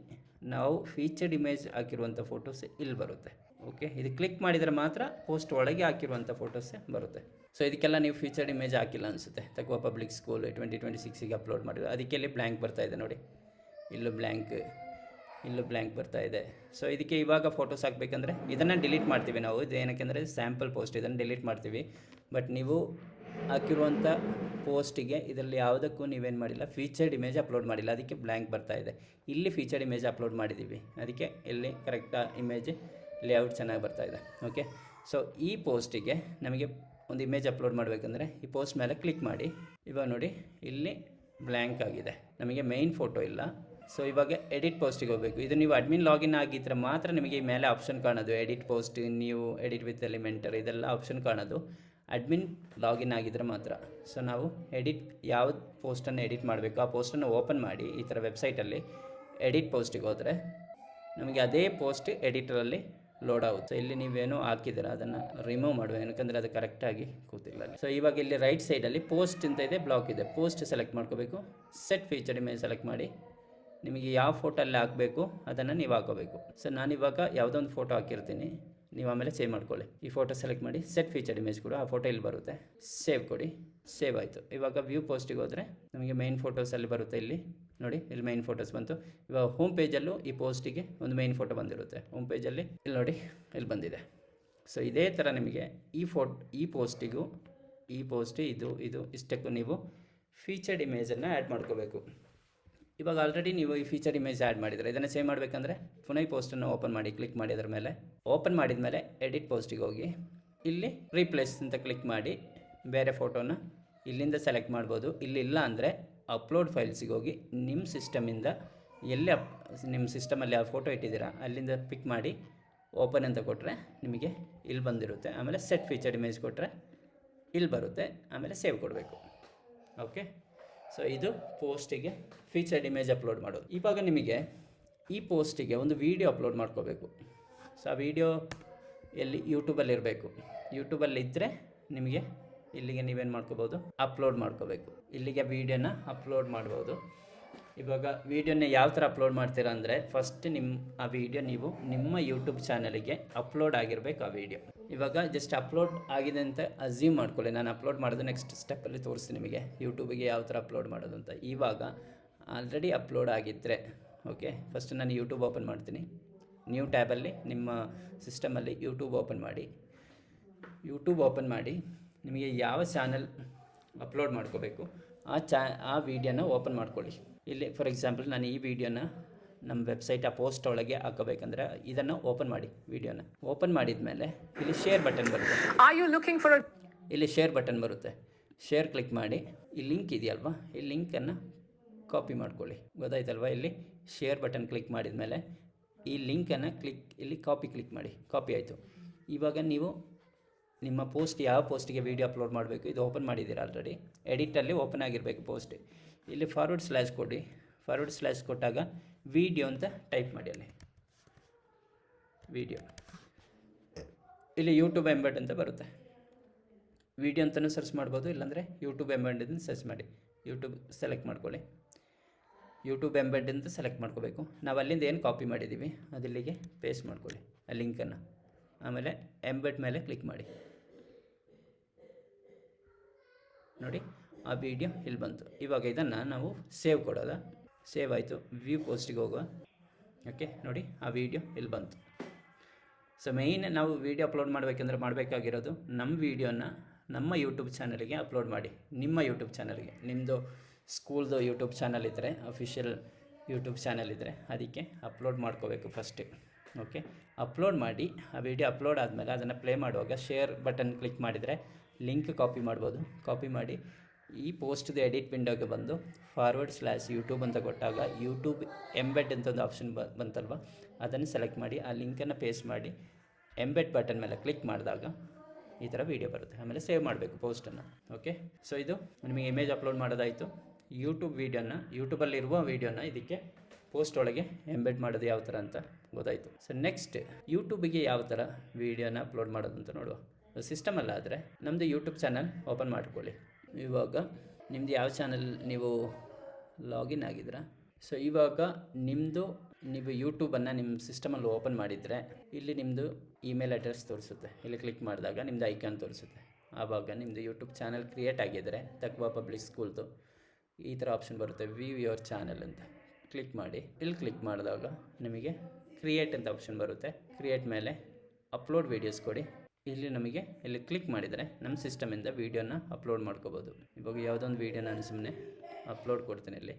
ನಾವು ಫೀಚರ್ಡ್ ಇಮೇಜ್ ಹಾಕಿರುವಂಥ ಫೋಟೋಸ್ ಇಲ್ಲಿ ಬರುತ್ತೆ. ಓಕೆ, ಇದು ಕ್ಲಿಕ್ ಮಾಡಿದರೆ ಮಾತ್ರ ಪೋಸ್ಟ್ ಒಳಗೆ ಹಾಕಿರುವಂಥ ಫೋಟೋಸೇ ಬರುತ್ತೆ. ಸೊ ಇದಕ್ಕೆಲ್ಲ ನೀವು ಫೀಚರ್ಡ್ ಇಮೇಜ್ ಹಾಕಿಲ್ಲ ಅನಿಸುತ್ತೆ. ತಕ್ವಾ ಪಬ್ಲಿಕ್ ಸ್ಕೂಲ್ 2026ಗೆ ಅಪ್ಲೋಡ್ ಮಾಡಿದ್ರು, ಅದಕ್ಕೆ ಇಲ್ಲಿ ಬ್ಲ್ಯಾಂಕ್ ಬರ್ತಾ ಇದೆ ನೋಡಿ, ಇಲ್ಲೂ ಬ್ಲ್ಯಾಂಕ್ ಬರ್ತಾ ಇದೆ. ಸೊ ಇದಕ್ಕೆ ಇವಾಗ ಫೋಟೋಸ್ ಹಾಕಬೇಕಂದ್ರೆ ಇದನ್ನು ಡಿಲೀಟ್ ಮಾಡ್ತೀವಿ ನಾವು. ಇದು ಏನಕ್ಕೆಂದರೆ ಸ್ಯಾಂಪಲ್ ಪೋಸ್ಟ್, ಇದನ್ನು ಡಿಲೀಟ್ ಮಾಡ್ತೀವಿ. ಬಟ್ ನೀವು ಹಾಕಿರುವಂಥ ಪೋಸ್ಟಿಗೆ ಇದರಲ್ಲಿ ಯಾವುದಕ್ಕೂ ನೀವೇನು ಮಾಡಿಲ್ಲ, ಫೀಚರ್ಡ್ ಇಮೇಜ್ ಅಪ್ಲೋಡ್ ಮಾಡಿಲ್ಲ, ಅದಕ್ಕೆ ಬ್ಲ್ಯಾಂಕ್ ಬರ್ತಾ ಇದೆ. ಇಲ್ಲಿ ಫೀಚರ್ಡ್ ಇಮೇಜ್ ಅಪ್ಲೋಡ್ ಮಾಡಿದ್ದೀವಿ, ಅದಕ್ಕೆ ಇಲ್ಲಿ ಕರೆಕ್ಟಾಗಿ ಇಮೇಜ್ ಲೇಔಟ್ ಚೆನ್ನಾಗಿ ಬರ್ತಾ ಇದೆ. ಓಕೆ, ಸೊ ಈ ಪೋಸ್ಟಿಗೆ ನಮಗೆ ಒಂದು ಇಮೇಜ್ ಅಪ್ಲೋಡ್ ಮಾಡಬೇಕಂದ್ರೆ ಈ ಪೋಸ್ಟ್ ಮೇಲೆ ಕ್ಲಿಕ್ ಮಾಡಿ. ಇವಾಗ ನೋಡಿ ಇಲ್ಲಿ ಬ್ಲ್ಯಾಂಕ್ ಆಗಿದೆ, ನಮಗೆ ಮೇಯ್ನ್ ಫೋಟೋ ಇಲ್ಲ. ಸೊ ಇವಾಗ ಎಡಿಟ್ ಪೋಸ್ಟಿಗೆ ಹೋಗಬೇಕು. ಇದು ನೀವು ಅಡ್ಮಿನ್ ಲಾಗಿನ್ ಆಗಿದ್ದರೆ ಮಾತ್ರ ನಿಮಗೆ ಈ ಮೇಲೆ ಆಪ್ಷನ್ ಕಾಣೋದು, ಎಡಿಟ್ ಪೋಸ್ಟ್, ನೀವು ಎಡಿಟ್ ವಿತ್ ಎಲಿಮೆಂಟರ್, ಇದೆಲ್ಲ ಆಪ್ಷನ್ ಕಾಣೋದು ಅಡ್ಮಿನ್ ಲಾಗಿನ್ ಆಗಿದ್ದರೆ ಮಾತ್ರ. ಸೊ ನಾವು ಯಾವ್ದು ಪೋಸ್ಟನ್ನು ಎಡಿಟ್ ಮಾಡಬೇಕು ಆ ಪೋಸ್ಟನ್ನು ಓಪನ್ ಮಾಡಿ ಈ ಥರ ವೆಬ್ಸೈಟಲ್ಲಿ ಎಡಿಟ್ ಪೋಸ್ಟಿಗೆ ಹೋದರೆ ನಮಗೆ ಅದೇ ಪೋಸ್ಟ್ ಎಡಿಟರಲ್ಲಿ ಲೋಡ್ ಆಗುತ್ತೆ. ಇಲ್ಲಿ ನೀವೇನೋ ಹಾಕಿದ್ದೀರ ಅದನ್ನು ರಿಮೂವ್ ಮಾಡಬೇಕು, ಏನಕ್ಕಂದರೆ ಅದು ಕರೆಕ್ಟಾಗಿ ಕೂತಿಲ್ಲ. ಸೊ ಇವಾಗ ಇಲ್ಲಿ ರೈಟ್ ಸೈಡಲ್ಲಿ ಪೋಸ್ಟ್ ಅಂತ ಇದೆ, ಬ್ಲಾಕ್ ಇದೆ. ಪೋಸ್ಟ್ ಸೆಲೆಕ್ಟ್ ಮಾಡ್ಕೋಬೇಕು, ಸೆಟ್ ಫೀಚರ್ಡ್ ಇಮೇಜ್ ಸೆಲೆಕ್ಟ್ ಮಾಡಿ, ನಿಮಗೆ ಯಾವ ಫೋಟೋ ಅಲ್ಲಿ ಹಾಕಬೇಕು ಅದನ್ನು ನೀವು ಹಾಕೋಬೇಕು. ಸೊ ನಾನಿವಾಗ ಯಾವುದೋ ಒಂದು ಫೋಟೋ ಹಾಕಿರ್ತೀನಿ, ನೀವು ಆಮೇಲೆ ಸೇವ್ ಮಾಡ್ಕೊಳ್ಳಿ. ಈ ಫೋಟೋ ಸೆಲೆಕ್ಟ್ ಮಾಡಿ ಸೆಟ್ ಫೀಚರ್ ಇಮೇಜ್ ಕೂಡ ಆ ಫೋಟೋ ಇಲ್ಲಿ ಬರುತ್ತೆ. ಸೇವ್ ಕೊಡಿ. ಸೇವ್ ಆಯಿತು. ಇವಾಗ ವ್ಯೂ ಪೋಸ್ಟಿಗೆ ಹೋದರೆ ನಮಗೆ ಮೈನ್ ಫೋಟೋಸಲ್ಲಿ ಬರುತ್ತೆ. ಇಲ್ಲಿ ನೋಡಿ, ಇಲ್ಲಿ ಮೈನ್ ಫೋಟೋಸ್ ಬಂತು. ಇವಾಗ ಹೋಮ್ ಪೇಜಲ್ಲೂ ಈ ಪೋಸ್ಟಿಗೆ ಒಂದು ಮೈನ್ ಫೋಟೋ ಬಂದಿರುತ್ತೆ. ಹೋಮ್ ಪೇಜಲ್ಲಿ ಇಲ್ಲಿ ನೋಡಿ, ಇಲ್ಲಿ ಬಂದಿದೆ. ಸೊ ಇದೇ ಥರ ನಿಮಗೆ ಈ ಪೋಸ್ಟಿಗೂ ಈ ಪೋಸ್ಟ್ ಇದು ಇಷ್ಟಕ್ಕೂ ನೀವು ಫೀಚರ್ಡ್ ಇಮೇಜನ್ನು ಆ್ಯಡ್ ಮಾಡ್ಕೋಬೇಕು. ಇವಾಗ ಆಲ್ರೆಡಿ ನೀವು ಈ ಫೀಚರ್ ಇಮೇಜ್ ಆ್ಯಡ್ ಮಾಡಿದರೆ ಇದನ್ನು ಸೇವ್ ಮಾಡಬೇಕಂದ್ರೆ ಪುನಃ ಈ ಪೋಸ್ಟನ್ನು ಓಪನ್ ಮಾಡಿ, ಕ್ಲಿಕ್ ಮಾಡಿ. ಅದರ ಮೇಲೆ ಓಪನ್ ಮಾಡಿದ ಮೇಲೆ ಎಡಿಟ್ ಪೋಸ್ಟಿಗೆ ಹೋಗಿ ಇಲ್ಲಿ ರೀಪ್ಲೇಸ್ ಅಂತ ಕ್ಲಿಕ್ ಮಾಡಿ ಬೇರೆ ಫೋಟೋನ ಇಲ್ಲಿಂದ ಸೆಲೆಕ್ಟ್ ಮಾಡ್ಬೋದು. ಇಲ್ಲಿಲ್ಲ ಅಂದರೆ ಅಪ್ಲೋಡ್ ಫೈಲ್ಸಿಗೆ ಹೋಗಿ ನಿಮ್ಮ ಸಿಸ್ಟಮಿಂದ ಎಲ್ಲಿ ನಿಮ್ಮ ಸಿಸ್ಟಮಲ್ಲಿ ಯಾವ ಫೋಟೋ ಇಟ್ಟಿದ್ದೀರಾ ಅಲ್ಲಿಂದ ಪಿಕ್ ಮಾಡಿ ಓಪನ್ ಅಂತ ಕೊಟ್ಟರೆ ನಿಮಗೆ ಇಲ್ಲಿ ಬಂದಿರುತ್ತೆ. ಆಮೇಲೆ ಸೆಟ್ ಫೀಚರ್ ಇಮೇಜ್ ಕೊಟ್ಟರೆ ಇಲ್ಲಿ ಬರುತ್ತೆ. ಆಮೇಲೆ ಸೇವ್ ಕೊಡಬೇಕು. ಓಕೆ, ಸೊ ಇದು ಪೋಸ್ಟಿಗೆ ಫೀಚರ್ಡ್ ಇಮೇಜ್ ಅಪ್ಲೋಡ್ ಮಾಡೋದು. ಇವಾಗ ನಿಮಗೆ ಈ ಪೋಸ್ಟಿಗೆ ಒಂದು ವೀಡಿಯೋ ಅಪ್ಲೋಡ್ ಮಾಡ್ಕೋಬೇಕು. ಸೊ ಆ ವಿಡಿಯೋ ಎಲ್ಲಿ ಯೂಟ್ಯೂಬಲ್ಲಿ ಇರಬೇಕು. ಯೂಟ್ಯೂಬಲ್ಲಿ ಇದ್ದರೆ ನಿಮಗೆ ಇಲ್ಲಿಗೆ ನೀವೇನು ಮಾಡ್ಕೋಬೋದು, ಅಪ್ಲೋಡ್ ಮಾಡ್ಕೋಬೇಕು. ಇಲ್ಲಿಗೆ ವೀಡಿಯೋನ ಅಪ್ಲೋಡ್ ಮಾಡ್ಬೋದು. ಇವಾಗ ವೀಡಿಯೋನ ಯಾವ ಥರ ಅಪ್ಲೋಡ್ ಮಾಡ್ತೀರಾ ಅಂದರೆ ಫಸ್ಟ್ ಆ ವಿಡಿಯೋ ನೀವು ನಿಮ್ಮ ಯೂಟ್ಯೂಬ್ ಚಾನಲಿಗೆ ಅಪ್ಲೋಡ್ ಆಗಿರಬೇಕು. ಆ ವಿಡಿಯೋ ಇವಾಗ ಜಸ್ಟ್ ಅಪ್ಲೋಡ್ ಆಗಿದೆ ಅಂತ ಅಸ್ಯೂಮ್ ಮಾಡ್ಕೊಳ್ಳಿ. ನಾನು ಅಪ್ಲೋಡ್ ಮಾಡೋದು ನೆಕ್ಸ್ಟ್ ಸ್ಟೆಪ್ಪಲ್ಲಿ ತೋರಿಸ್ತೀನಿ ನಿಮಗೆ ಯೂಟ್ಯೂಬಿಗೆ ಯಾವ ಥರ ಅಪ್ಲೋಡ್ ಮಾಡೋದು ಅಂತ. ಇವಾಗ ಆಲ್ರೆಡಿ ಅಪ್ಲೋಡ್ ಆಗಿದ್ದರೆ ಓಕೆ, ಫಸ್ಟ್ ನಾನು ಯೂಟ್ಯೂಬ್ ಓಪನ್ ಮಾಡ್ತೀನಿ. ನ್ಯೂ ಟ್ಯಾಬಲ್ಲಿ ನಿಮ್ಮ ಸಿಸ್ಟಮಲ್ಲಿ ಯೂಟ್ಯೂಬ್ ಓಪನ್ ಮಾಡಿ ನಿಮಗೆ ಯಾವ ಚಾನಲ್ ಅಪ್ಲೋಡ್ ಮಾಡ್ಕೋಬೇಕು ಆ ವಿಡಿಯೋನ ಓಪನ್ ಮಾಡ್ಕೊಳ್ಳಿ. ಇಲ್ಲಿ ಫಾರ್ ಎಕ್ಸಾಂಪಲ್ ನಾನು ಈ ವಿಡಿಯೋನ ನಮ್ಮ ವೆಬ್ಸೈಟ್ ಆ ಪೋಸ್ಟ್ ಒಳಗೆ ಹಾಕೋಬೇಕಂದ್ರೆ ಇದನ್ನು ಓಪನ್ ಮಾಡಿ. ವಿಡಿಯೋನ ಓಪನ್ ಮಾಡಿದ ಮೇಲೆ ಇಲ್ಲಿ ಶೇರ್ ಬಟನ್ ಬರುತ್ತೆ. ಇಲ್ಲಿ ಶೇರ್ ಬಟನ್ ಬರುತ್ತೆ. ಶೇರ್ ಕ್ಲಿಕ್ ಮಾಡಿ ಈ ಲಿಂಕ್ ಇದೆಯಲ್ವಾ, ಈ ಲಿಂಕನ್ನು ಕಾಪಿ ಮಾಡ್ಕೊಳ್ಳಿ. ಗೊತ್ತಾಯ್ತಲ್ವ? ಇಲ್ಲಿ ಶೇರ್ ಬಟನ್ ಕ್ಲಿಕ್ ಮಾಡಿದ ಮೇಲೆ ಈ ಲಿಂಕನ್ನು ಇಲ್ಲಿ ಕ್ಲಿಕ್ ಮಾಡಿ. ಕಾಪಿ ಆಯಿತು. ಇವಾಗ ನೀವು ನಿಮ್ಮ ಪೋಸ್ಟ್ ಯಾವ ಪೋಸ್ಟಿಗೆ ವೀಡಿಯೋ ಅಪ್ಲೋಡ್ ಮಾಡಬೇಕು ಇದು ಓಪನ್ ಮಾಡಿದ್ದೀರಾ ಆಲ್ರೆಡಿ. ಎಡಿಟಲ್ಲಿ ಓಪನ್ ಆಗಿರಬೇಕು ಪೋಸ್ಟ್. ಇಲ್ಲಿ / ಕೊಡಿ. / ಕೊಟ್ಟಾಗ ವಿಡಿಯೋ ಅಂತ ಟೈಪ್ ಮಾಡಿ. ಅಲ್ಲಿ ವಿಡಿಯೋ, ಇಲ್ಲಿ ಯೂಟ್ಯೂಬ್ ಎಂಬೆಡ್ ಅಂತ ಬರುತ್ತೆ. ವಿಡಿಯೋ ಅಂತಲೂ ಸರ್ಚ್ ಮಾಡ್ಬೋದು, ಇಲ್ಲಾಂದರೆ ಯೂಟ್ಯೂಬ್ ಎಂಬೆಡ್ ಅಂತ ಸರ್ಚ್ ಮಾಡಿ. ಯೂಟ್ಯೂಬ್ ಸೆಲೆಕ್ಟ್ ಮಾಡ್ಕೊಳ್ಳಿ. ಯೂಟ್ಯೂಬ್ ಎಂಬೆಡ್ ಅಂತ ಸೆಲೆಕ್ಟ್ ಮಾಡ್ಕೋಬೇಕು. ನಾವು ಅಲ್ಲಿಂದ ಏನು ಕಾಪಿ ಮಾಡಿದ್ದೀವಿ ಅದಿಲ್ಲಿಗೆ ಪೇಸ್ಟ್ ಮಾಡ್ಕೊಳ್ಳಿ ಆ ಲಿಂಕನ್ನು. ಆಮೇಲೆ ಎಂಬೆಡ್ ಮೇಲೆ ಕ್ಲಿಕ್ ಮಾಡಿ. ನೋಡಿ, ಆ ವಿಡಿಯೋ ಇಲ್ಲಿ ಬಂತು. ಇವಾಗ ಇದನ್ನು ನಾವು ಸೇವ್ ಕೊಡೋದ. ಸೇವ್ ಆಯಿತು. ವ್ಯೂ ಪೋಸ್ಟಿಗೆ ಹೋಗುವ. ಓಕೆ, ನೋಡಿ ಆ ವಿಡಿಯೋ ಇಲ್ಲಿ ಬಂತು. ಸೊ ಮೇಯ್ನ್ ನಾವು ವಿಡಿಯೋ ಅಪ್ಲೋಡ್ ಮಾಡಬೇಕಾಗಿರೋದು ನಮ್ಮ ವಿಡಿಯೋನ ನಮ್ಮ ಯೂಟ್ಯೂಬ್ ಚಾನಲ್ಗೆ ಅಪ್ಲೋಡ್ ಮಾಡಿ. ನಿಮ್ಮ ಯೂಟ್ಯೂಬ್ ಚಾನಲ್ಗೆ, ನಿಮ್ಮದು ಸ್ಕೂಲ್ದು ಯೂಟ್ಯೂಬ್ ಚಾನಲ್ ಇದ್ದರೆ, ಅಫಿಷಿಯಲ್ ಯೂಟ್ಯೂಬ್ ಚಾನಲ್ ಇದ್ದರೆ ಅದಕ್ಕೆ ಅಪ್ಲೋಡ್ ಮಾಡ್ಕೋಬೇಕು ಫಸ್ಟು. ಓಕೆ, ಅಪ್ಲೋಡ್ ಮಾಡಿ ಆ ವಿಡಿಯೋ ಅಪ್ಲೋಡ್ ಆದಮೇಲೆ ಅದನ್ನು ಪ್ಲೇ ಮಾಡುವಾಗ ಶೇರ್ ಬಟನ್ ಕ್ಲಿಕ್ ಮಾಡಿದರೆ ಲಿಂಕ್ ಕಾಪಿ ಮಾಡ್ಬೋದು. ಕಾಪಿ ಮಾಡಿ ಈ ಪೋಸ್ಟ್ದು ಎಡಿಟ್ ವಿಂಡೋಗೆ ಬಂದು /YouTube ಅಂತ ಕೊಟ್ಟಾಗ ಯೂಟ್ಯೂಬ್ ಎಂಬೆಡ್ ಅಂತ ಒಂದು ಆಪ್ಷನ್ ಬಂತಲ್ವ, ಅದನ್ನು ಸೆಲೆಕ್ಟ್ ಮಾಡಿ ಆ ಲಿಂಕನ್ನು ಪೇಸ್ಟ್ ಮಾಡಿ ಎಂಬೆಡ್ ಬಟನ್ ಮೇಲೆ ಕ್ಲಿಕ್ ಮಾಡಿದಾಗ ಈ ಥರ ವೀಡಿಯೋ ಬರುತ್ತೆ. ಆಮೇಲೆ ಸೇವ್ ಮಾಡಬೇಕು ಪೋಸ್ಟನ್ನು. ಓಕೆ, ಸೊ ಇದು ನಿಮಗೆ ಇಮೇಜ್ ಅಪ್ಲೋಡ್ ಮಾಡೋದಾಯಿತು. ಯೂಟ್ಯೂಬಲ್ಲಿರುವ ವೀಡಿಯೋನ ಇದಕ್ಕೆ ಪೋಸ್ಟ್ ಒಳಗೆ ಎಂಬೆಡ್ ಮಾಡೋದು ಯಾವ ಥರ ಅಂತ ಗೊತ್ತಾಯಿತು. ಸೊ ನೆಕ್ಸ್ಟ್ ಯೂಟ್ಯೂಬಿಗೆ ಯಾವ ಥರ ವೀಡಿಯೋನ ಅಪ್ಲೋಡ್ ಮಾಡೋದು ಅಂತ ನೋಡುವ. ಸಿಸ್ಟಮಲ್ಲಾದರೆ ನಮ್ಮದು ಯೂಟ್ಯೂಬ್ ಚಾನಲ್ ಓಪನ್ ಮಾಡ್ಕೊಳ್ಳಿ. ಇವಾಗ ನಿಮ್ಮದು ಯಾವ ಚಾನಲ್ ನೀವು ಲಾಗಿನ್ ಆಗಿದ್ದೀರಾ, ಸೊ ಇವಾಗ ನೀವು ಯೂಟ್ಯೂಬನ್ನು ನಿಮ್ಮ ಸಿಸ್ಟಮಲ್ಲಿ ಓಪನ್ ಮಾಡಿದರೆ ಇಲ್ಲಿ ನಿಮ್ಮದು ಇಮೇಲ್ ಅಡ್ರೆಸ್ ತೋರಿಸುತ್ತೆ. ಇಲ್ಲಿ ಕ್ಲಿಕ್ ಮಾಡಿದಾಗ ನಿಮ್ಮದು ಐಕಾನ್ ತೋರಿಸುತ್ತೆ. ಆವಾಗ ನಿಮ್ಮದು ಯೂಟ್ಯೂಬ್ ಚಾನಲ್ ಕ್ರಿಯೇಟ್ ಆಗಿದ್ದರೆ ತಕ್ವಾ ಪಬ್ಲಿಕ್ ಸ್ಕೂಲ್ದು ಈ ಥರ ಆಪ್ಷನ್ ಬರುತ್ತೆ, ವ್ಯೂ ಯುವರ್ ಚಾನಲ್ ಅಂತ. ಕ್ಲಿಕ್ ಮಾಡಿ. ಇಲ್ಲಿ ಕ್ಲಿಕ್ ಮಾಡಿದಾಗ ನಿಮಗೆ ಕ್ರಿಯೇಟ್ ಅಂತ ಆಪ್ಷನ್ ಬರುತ್ತೆ. ಕ್ರಿಯೇಟ್ ಮೇಲೆ ಅಪ್ಲೋಡ್ ವೀಡಿಯೋಸ್ ಕೊಡಿ. ಇಲ್ಲಿ ಕ್ಲಿಕ್ ಮಾಡಿದರೆ ನಮ್ಮ ಸಿಸ್ಟಮಿಂದ ವೀಡಿಯೋನ ಅಪ್ಲೋಡ್ ಮಾಡ್ಕೋಬೋದು. ಇವಾಗ ಯಾವುದೊಂದು ವೀಡಿಯೋ ನಾನು ಸುಮ್ಮನೆ ಅಪ್ಲೋಡ್ ಕೊಡ್ತೀನಿ ಇಲ್ಲಿ.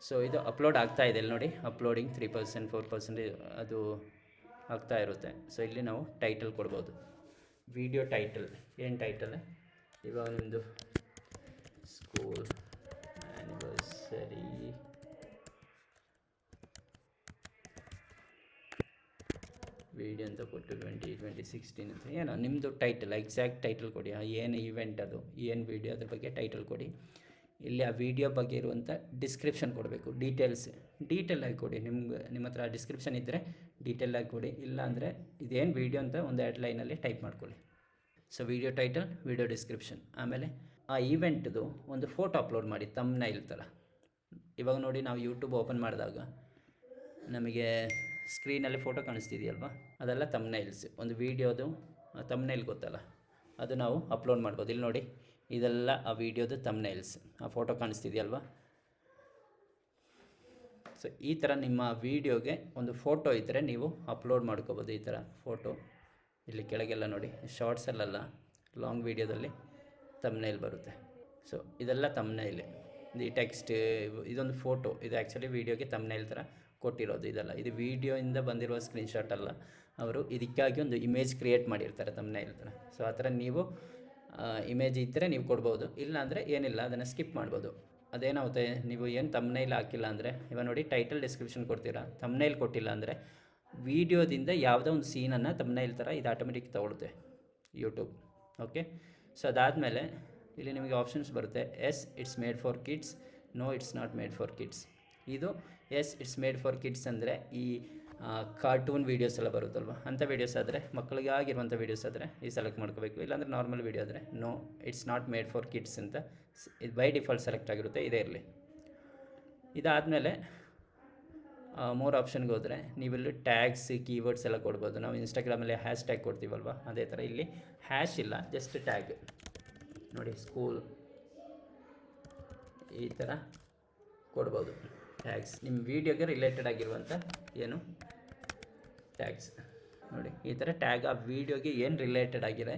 ಸೊ ಇದು ಅಪ್ಲೋಡ್ ಆಗ್ತಾ ಇದೆ. ಇಲ್ಲಿ ನೋಡಿ, ಅಪ್ಲೋಡಿಂಗ್ 3%, 4% ಅದು ಆಗ್ತಾ ಇರುತ್ತೆ. ಸೊ ಇಲ್ಲಿ ನಾವು ಟೈಟಲ್ ಕೊಡ್ಬೋದು. ವಿಡಿಯೋ ಟೈಟಲ್ ಏನು ಟೈಟಲ್, ಇವಾಗ ನಿಮ್ಮದು ಸ್ಕೂಲ್ ಆ್ಯನಿವರ್ಸರಿ ವಿಡಿಯೋ ಅಂತ ಕೊಟ್ಟು 2016 ಅಂತ ಏನೋ ನಿಮ್ಮದು ಟೈಟಲ್, ಎಕ್ಸಾಕ್ಟ್ ಟೈಟಲ್ ಕೊಡಿ. ಏನು ಈವೆಂಟ್, ಅದು ಏನು ವೀಡಿಯೋ, ಅದ್ರ ಬಗ್ಗೆ ಟೈಟಲ್ ಕೊಡಿ. ಇಲ್ಲಿ ಆ ವಿಡಿಯೋ ಬಗ್ಗೆ ಇರುವಂಥ ಡಿಸ್ಕ್ರಿಪ್ಷನ್ ಕೊಡಬೇಕು. ಡೀಟೇಲಾಗಿ ಕೊಡಿ. ನಿಮ್ಮ ಹತ್ರ ಡಿಸ್ಕ್ರಿಪ್ಷನ್ ಇದ್ದರೆ ಡೀಟೇಲಾಗಿ ಕೊಡಿ. ಇಲ್ಲ ಅಂದರೆ ಇದೇನು ವೀಡಿಯೋ ಅಂತ ಒಂದು 2 ಲೈನಲ್ಲಿ ಟೈಪ್ ಮಾಡ್ಕೊಳ್ಳಿ. So video title, video description. ಆಮೇಲೆ ಆ ಈವೆಂಟ್ದು ಒಂದು ಫೋಟೋ ಅಪ್ಲೋಡ್ ಮಾಡಿ, ತಮ್ನೈಲ್ ಥರ. ಇವಾಗ ನೋಡಿ, ನಾವು ಯೂಟ್ಯೂಬ್ ಓಪನ್ ಮಾಡಿದಾಗ ನಮಗೆ ಸ್ಕ್ರೀನಲ್ಲಿ ಫೋಟೋ ಕಾಣಿಸ್ತಿದೆಯಲ್ವಾ, ಅದೆಲ್ಲ ತಮ್ನೈಲ್ಸ್. ಒಂದು ವೀಡಿಯೋದು ತಮ್ನೈಲ್ ಗೊತ್ತಲ್ಲ, ಅದು ನಾವು ಅಪ್ಲೋಡ್ ಮಾಡ್ಬೋದು. ಇಲ್ಲಿ ನೋಡಿ, ಇದೆಲ್ಲ ಆ ವೀಡಿಯೋದು ತಮ್ನೈಲ್ಸ್, ಆ ಫೋಟೋ ಕಾಣಿಸ್ತಿದೆಯಲ್ವಾ. ಸೊ ಈ ಥರ ನಿಮ್ಮ ವೀಡಿಯೋಗೆ ಒಂದು ಫೋಟೋ ಇದ್ದರೆ ನೀವು ಅಪ್ಲೋಡ್ ಮಾಡ್ಕೋಬೋದು. ಈ ಥರ ಫೋಟೋ ಇಲ್ಲಿ ಕೆಳಗೆಲ್ಲ ನೋಡಿ, ಶಾರ್ಟ್ಸಲ್ಲೆಲ್ಲ ಲಾಂಗ್ ವೀಡಿಯೋದಲ್ಲಿ ತಮ್ನೈಲ್ ಬರುತ್ತೆ. ಸೊ ಇದೆಲ್ಲ ತಮ್ನೈಲ್. ಈ ಟೆಕ್ಸ್ಟ್, ಇದೊಂದು ಫೋಟೋ, ಇದು ಆ್ಯಕ್ಚುಲಿ ವೀಡಿಯೋಗೆ ತಮ್ನೈಲ್ ಥರ ಕೊಟ್ಟಿರೋದು. ಇದೆಲ್ಲ ಇದು ವೀಡಿಯೋಯಿಂದ ಬಂದಿರುವ ಸ್ಕ್ರೀನ್ಶಾಟ್ ಅಲ್ಲ, ಅವರು ಇದಕ್ಕಾಗಿ ಒಂದು ಇಮೇಜ್ ಕ್ರಿಯೇಟ್ ಮಾಡಿರ್ತಾರೆ ತಮ್ನೈಲ್ ಥರ. ಸೊ ಆ ಥರ ನೀವು ಇಮೇಜ್ ಇದ್ದರೆ ನೀವು ಕೊಡ್ಬೋದು, ಇಲ್ಲ ಏನಿಲ್ಲ, ಅದನ್ನು ಸ್ಕಿಪ್ ಮಾಡ್ಬೋದು. ಅದೇನಾಗುತ್ತೆ, ನೀವು ಏನು ತಮ್ನೈಲ್ ಹಾಕಿಲ್ಲ ಅಂದರೆ, ಇವಾಗ ನೋಡಿ ಟೈಟಲ್ ಡಿಸ್ಕ್ರಿಪ್ಷನ್ ಕೊಡ್ತೀರಾ, ತಮ್ನೈಲ್ ಕೊಟ್ಟಿಲ್ಲ ಅಂದರೆ ವೀಡಿಯೋದಿಂದ ಯಾವುದೋ ಒಂದು ಸೀನನ್ನು ತಮ್ನೈಲ್ ಥರ ಇದು ಆಟೋಮೆಟಿಕ್ ತೊಗೊಳುತ್ತೆ ಯೂಟ್ಯೂಬ್. ಓಕೆ, ಸೊ ಅದಾದಮೇಲೆ ಇಲ್ಲಿ ನಿಮಗೆ ಆಪ್ಷನ್ಸ್ ಬರುತ್ತೆ. Yes it's made for kids, no it's not made for kids. ಇದು yes it's made for kids ಅಂದರೆ ಈ ಕಾರ್ಟೂನ್ ವೀಡಿಯೋಸ್ ಎಲ್ಲ ಬರುತ್ತಲ್ವ, ಅಂಥ ವೀಡಿಯೋಸ್ ಆದರೆ, ಮಕ್ಕಳಿಗಾಗಿರುವಂಥ ವೀಡಿಯೋಸ್ ಆದರೆ ಈ ಸೆಲೆಕ್ಟ್ ಮಾಡ್ಕೋಬೇಕು. ಇಲ್ಲಾಂದರೆ ನಾರ್ಮಲ್ ವೀಡಿಯೋ ಆದರೆ no it's not made for kids ಅಂತ ಇದು ಬೈ ಡಿಫಾಲ್ಟ್ ಸೆಲೆಕ್ಟ್ ಆಗಿರುತ್ತೆ, ಇದೇ ಇರಲಿ. ಇದಾದಮೇಲೆ ಮೋರ್ ಆಪ್ಷನ್ಗೆ ಹೋದರೆ ನೀವಿಲ್ಲಿ ಟ್ಯಾಗ್ಸ್, ಕೀವರ್ಡ್ಸ್ ಎಲ್ಲ ಕೊಡ್ಬೋದು. ನಾವು ಇನ್ಸ್ಟಾಗ್ರಾಮಲ್ಲಿ ಹ್ಯಾಶ್ ಟ್ಯಾಗ್ ಕೊಡ್ತೀವಲ್ವ, ಅದೇ ಥರ ಇಲ್ಲಿ ಹ್ಯಾಶ್ ಇಲ್ಲ, ಜಸ್ಟ್ ಟ್ಯಾಗ್ ನೋಡಿ, ಸ್ಕೂಲ್ ಈ ಥರ ಕೊಡ್ಬೋದು. ಟ್ಯಾಗ್ಸ್ ನಿಮ್ಮ ವೀಡಿಯೋಗೆ ರಿಲೇಟೆಡ್ ಆಗಿರುವಂಥ ಏನು ಟ್ಯಾಗ್ಸ್ ನೋಡಿ, ಈ ಥರ ಟ್ಯಾಗ್ ಆ ವೀಡಿಯೋಗೆ ಏನು ರಿಲೇಟೆಡ್ ಆಗಿದೆ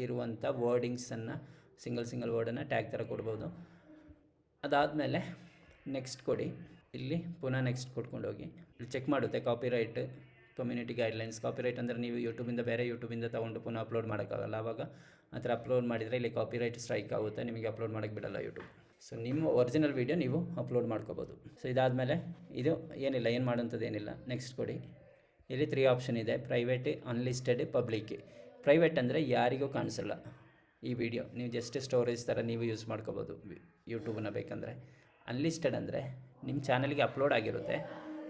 ಇರುವಂಥ ವರ್ಡಿಂಗ್ಸನ್ನು, ಸಿಂಗಲ್ ವರ್ಡನ್ನು ಟ್ಯಾಗ್ ಥರ ಕೊಡ್ಬೋದು. ಅದಾದಮೇಲೆ ನೆಕ್ಸ್ಟ್ ಕೊಡಿ. ಇಲ್ಲಿ ಪುನಃ ನೆಕ್ಸ್ಟ್ ಕೊಟ್ಕೊಂಡು ಹೋಗಿ ಇಲ್ಲಿ ಚೆಕ್ ಮಾಡುತ್ತೆ ಕಾಪಿರೈಟ್, ಕಮ್ಯುನಿಟಿ ಗೈಡ್ಲೈನ್ಸ್. ಕಾಪಿರೈಟ್ ಅಂದರೆ ನೀವು ಯೂಟ್ಯೂಬಿಂದ ಬೇರೆ ಯೂಟ್ಯೂಬಿಂದ ತೊಗೊಂಡು ಪುನಃ ಅಪ್ಲೋಡ್ ಮಾಡೋಕ್ಕಾಗಲ್ಲ. ಆವಾಗ ಆ ಥರ ಅಪ್ಲೋಡ್ ಮಾಡಿದರೆ ಇಲ್ಲಿ ಕಾಪಿರೈಟ್ ಸ್ಟ್ರೈಕ್ ಆಗುತ್ತೆ, ನಿಮಗೆ ಅಪ್ಲೋಡ್ ಮಾಡೋಕ್ಕೆ ಬಿಡಲ್ಲ ಯೂಟ್ಯೂಬ್. ಸೊ ನಿಮ್ಮ ಒರಿಜಿನಲ್ ವೀಡಿಯೋ ನೀವು ಅಪ್ಲೋಡ್ ಮಾಡ್ಕೋಬೋದು. ಸೊ ಇದಾದಮೇಲೆ ಇದು ಏನಿಲ್ಲ, ಏನು ಮಾಡೋಂಥದ್ದು ಏನಿಲ್ಲ. ನೆಕ್ಸ್ಟ್ ಕೊಡಿ. ಇಲ್ಲಿ 3 ಆಪ್ಷನ್ ಇದೆ, ಪ್ರೈವೇಟ್, ಅನ್ಲಿಸ್ಟೆಡ್, ಪಬ್ಲಿಕ್. ಪ್ರೈವೇಟ್ ಅಂದರೆ ಯಾರಿಗೂ ಕಾಣಿಸಲ್ಲ ಈ ವಿಡಿಯೋ, ನೀವು ಜಸ್ಟ್ ಸ್ಟೋರೇಜ್ ಥರ ನೀವು ಯೂಸ್ ಮಾಡ್ಕೋಬೋದು ಯೂಟ್ಯೂಬನ್ನು ಬೇಕಂದರೆ. ಅನ್ಲಿಸ್ಟೆಡ್ ಅಂದರೆ ನಿಮ್ಮ ಚಾನಲ್ಗೆ ಅಪ್ಲೋಡ್ ಆಗಿರುತ್ತೆ,